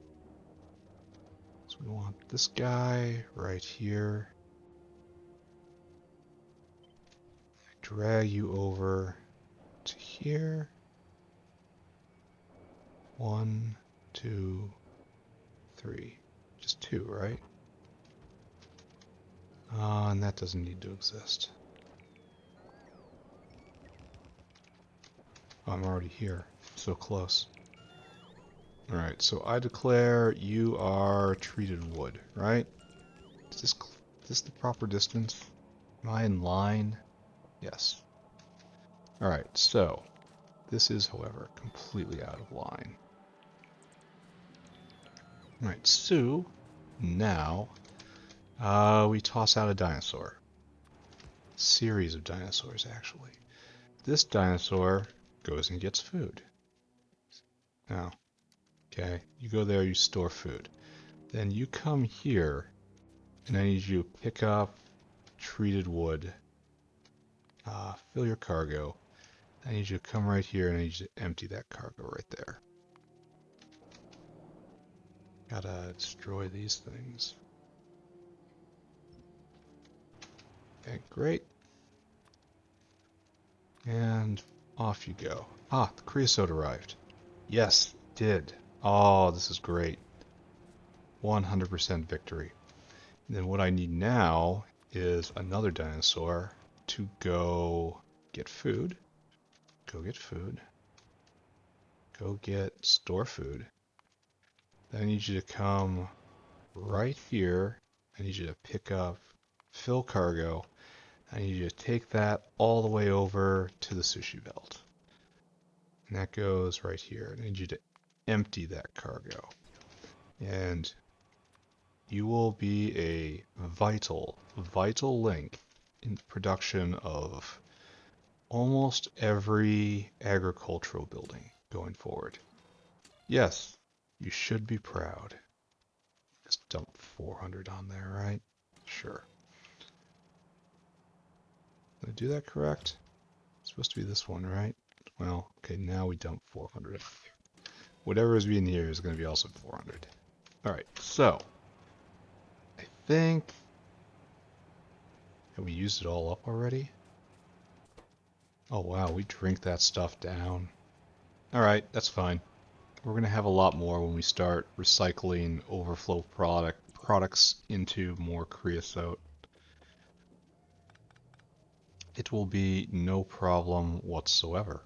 So we want this guy right here. Drag you over to here. 1, 2, 3. Just 2, right? And that doesn't need to exist. Oh, I'm already here. So close. Alright, so I declare you are treated wood, right? Is this the proper distance? Am I in line? Yes. Alright, so this is, however, completely out of line. Alright, so now we toss out a dinosaur. Series of dinosaurs, actually. This dinosaur goes and gets food. Now, okay, you go there, you store food. Then you come here, and I need you to pick up treated wood, fill your cargo. I need you to come right here, and I need you to empty that cargo right there. Gotta destroy these things. Okay, great. And off you go. Ah, the creosote arrived. Yes, it did. Oh, this is great. 100% victory. And then what I need now is another dinosaur to go get food. Go get food. Go get store food. Then I need you to come right here. I need you to pick up fill cargo. I need you to take that all the way over to the sushi belt. And that goes right here. I need you to empty that cargo. And you will be a vital link in production of almost every agricultural building going forward. Yes, you should be proud. Just dump 400 on there, right? Sure. Did I do that correct? It's supposed to be this one, right? Well, okay, now we dump 400. Whatever is being here is going to be also 400. Alright, so I think... Have we used it all up already? Oh wow, we drink that stuff down. Alright, that's fine. We're going to have a lot more when we start recycling overflow products into more creosote. It will be no problem whatsoever.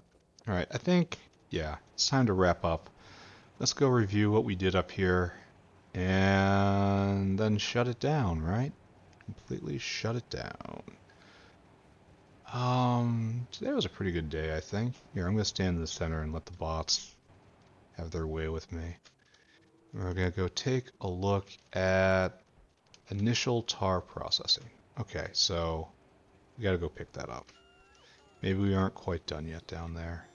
Alright, I think, yeah, it's time to wrap up. Let's go review what we did up here and then shut it down, right? Completely shut it down. Today was a pretty good day, I think. Here, I'm going to stand in the center and let the bots have their way with me. We're going to go take a look at initial tar processing. Okay, so we got to go pick that up. Maybe we aren't quite done yet down there.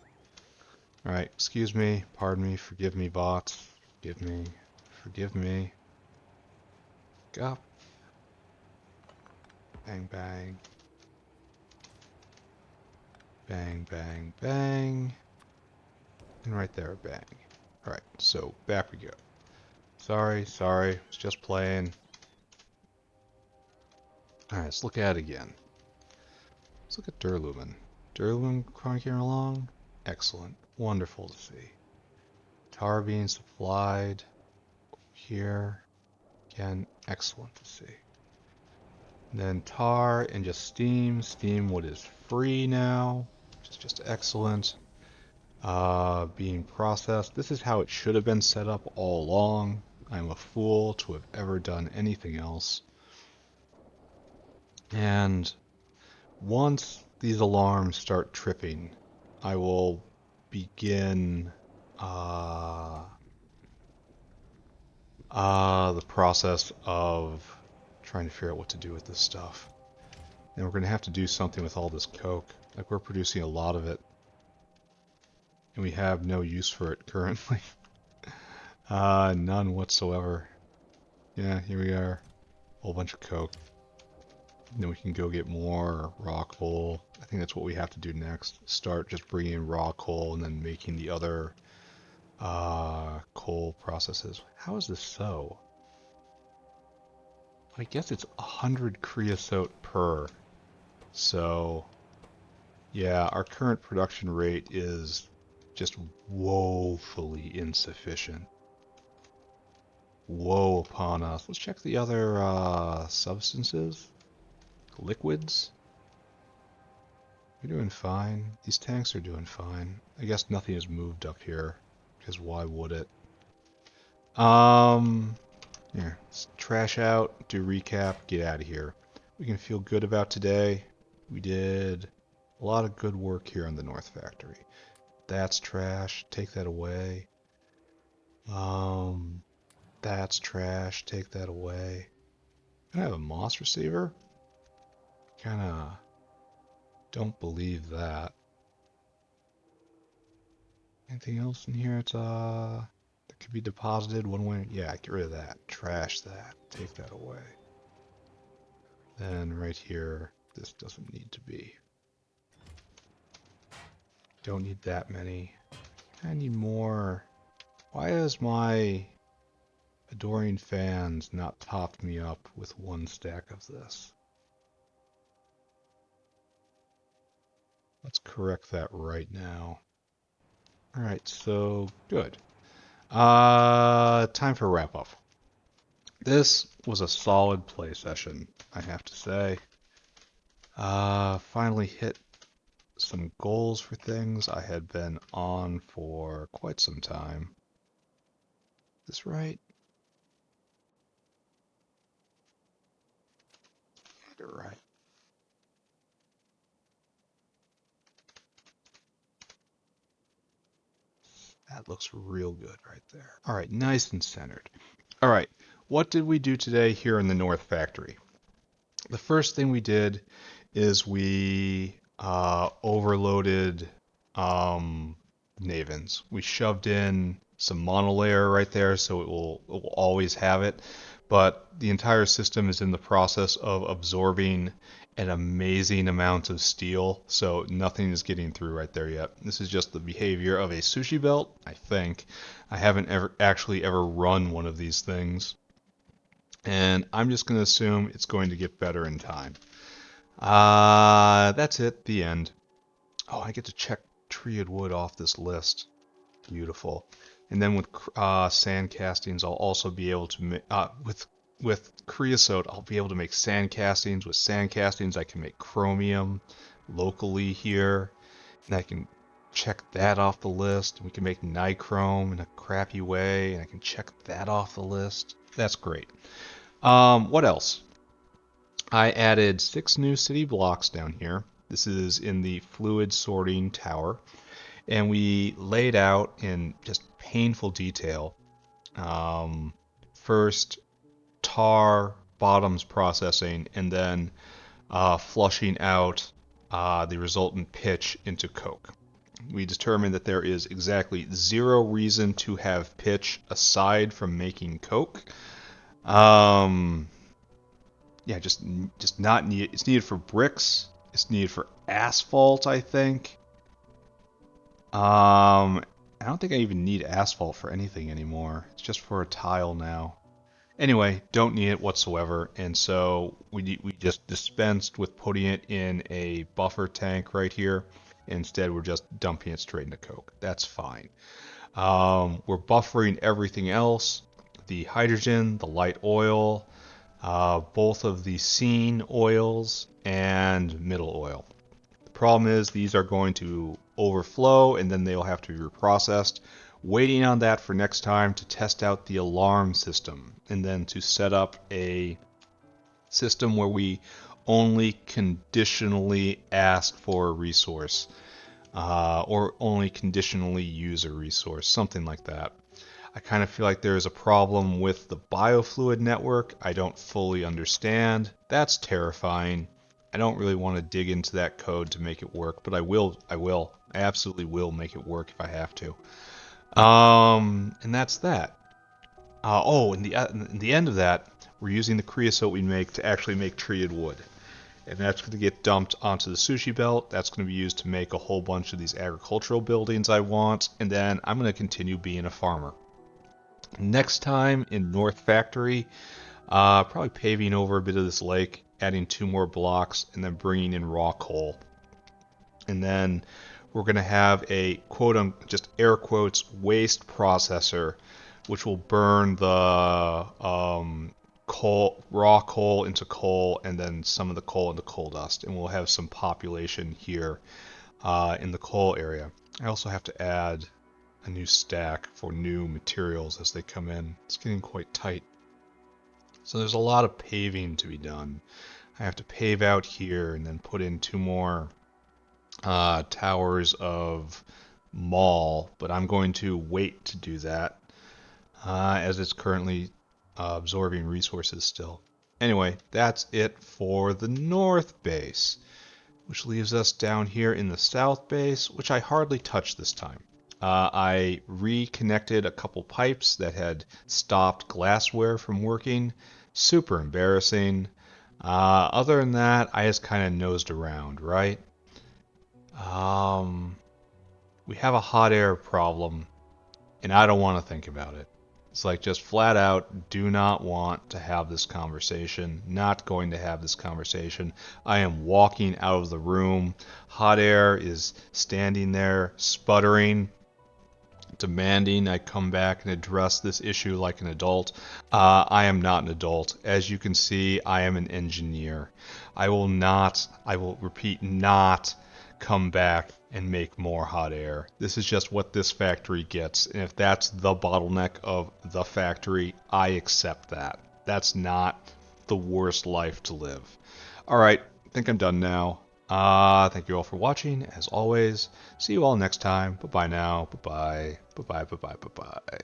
Alright, excuse me, pardon me, forgive me, bots. Forgive me, forgive me. Up. Bang, bang. Bang, bang, bang. And right there, bang. Alright, so back we go. Sorry, was just playing. Alright, let's look at it again. Let's look at Durlumin. Durlumin cranking along? Excellent. Wonderful to see. Tar being supplied here. Again, excellent to see. And then tar and just steam. Steamwood is free now, which is just excellent. Being processed. This is how it should have been set up all along. I'm a fool to have ever done anything else. And once these alarms start tripping, I will begin the process of trying to figure out what to do with this stuff. And we're going to have to do something with all this coke. Like, we're producing a lot of it, and we have no use for it currently. None whatsoever. Yeah, here we are. A whole bunch of coke. And then we can go get more raw coal. I think that's what we have to do next. Start just bringing in raw coal and then making the other coal processes. How is this so? I guess it's 100 creosote per. So, yeah, our current production rate is just woefully insufficient. Woe upon us. Let's check the other substances. Liquids. We're doing fine. These tanks are doing fine. I guess nothing has moved up here, because why would it? Here, let's trash out, do recap, get out of here. We can feel good about today. We did a lot of good work here on the North Factory. That's trash, take that away. That's trash, take that away. Can I have a moss receiver? Kinda don't believe that. Anything else in here? It's that could be deposited one way. Yeah, get rid of that. Trash that. Take that away. Then right here, this doesn't need to be. Don't need that many. I need more. Why has my adoring fans not topped me up with one stack of this? Let's correct that right now. Alright, so good. Time for wrap up. This was a solid play session, I have to say. Finally hit some goals for things I had been on for quite some time. Is this right? You're right. That looks real good right there. All right, nice and centered. All right, what did we do today here in the North Factory? The first thing we did is we overloaded Navens. We shoved in some monolayer right there, so it will always have it. But the entire system is in the process of absorbing an amazing amount of steel, so nothing is getting through right there yet. This is just the behavior of a sushi belt, I think. I haven't ever run one of these things, and I'm just going to assume it's going to get better in time. That's it, the end. Oh, I get to check treated wood off this list. Beautiful. And then with sand castings, I'll also be able to with creosote, I'll be able to make sand castings. With sand castings, I can make chromium locally here, and I can check that off the list. We can make nichrome in a crappy way, and I can check that off the list. That's great. What else? I added 6 new city blocks down here. This is in the fluid sorting tower. And we laid out in just painful detail. First, tar bottoms processing, and then flushing out the resultant pitch into coke. We determined that there is exactly 0 reason to have pitch aside from making coke. Yeah, just not needed. It's needed for bricks. It's needed for asphalt, I think. I don't think I even need asphalt for anything anymore. It's just for a tile now. Anyway, don't need it whatsoever, and so we just dispensed with putting it in a buffer tank right here. Instead, we're just dumping it straight into coke. That's fine. We're buffering everything else: the hydrogen, the light oil, both of the scene oils, and middle oil. The problem is these are going to overflow and then they'll have to be reprocessed. Waiting on that for next time to test out the alarm system and then to set up a system where we only conditionally ask for a resource or only conditionally use a resource, something like that. I kind of feel like there is a problem with the biofluid network I don't fully understand. That's terrifying. I don't really want to dig into that code to make it work, but I will. I absolutely will make it work if I have to. And that's that. In the end of that, we're using the creosote we make to actually make treated wood. And that's going to get dumped onto the sushi belt. That's going to be used to make a whole bunch of these agricultural buildings I want. And then I'm going to continue being a farmer. Next time in North Factory, probably paving over a bit of this lake, adding 2 more blocks, and then bringing in raw coal. And then we're going to have a just air quotes, waste processor, which will burn the raw coal into coal, and then some of the coal into coal dust. And we'll have some population here in the coal area. I also have to add a new stack for new materials as they come in. It's getting quite tight. So there's a lot of paving to be done. I have to pave out here and then put in 2 more towers of mall, but I'm going to wait to do that as it's currently absorbing resources still. Anyway, that's it for the north base, which leaves us down here in the south base, which I hardly touched this time. I reconnected a couple pipes that had stopped glassware from working. Super embarrassing. Other than that, I just kind of nosed around, right? We have a hot air problem, and I don't want to think about it. It's like just flat out, do not want to have this conversation. Not going to have this conversation. I am walking out of the room. Hot air is standing there, sputtering, demanding I come back and address this issue like an adult. I am not an adult. As you can see, I am an engineer. I will repeat, not come back and make more hot air. This is just what this factory gets. And if that's the bottleneck of the factory, I accept that. That's not the worst life to live. All right, I think I'm done now. Thank you all for watching. As always, see you all next time. Bye bye now. Bye bye. Bye bye. Bye bye. Bye bye.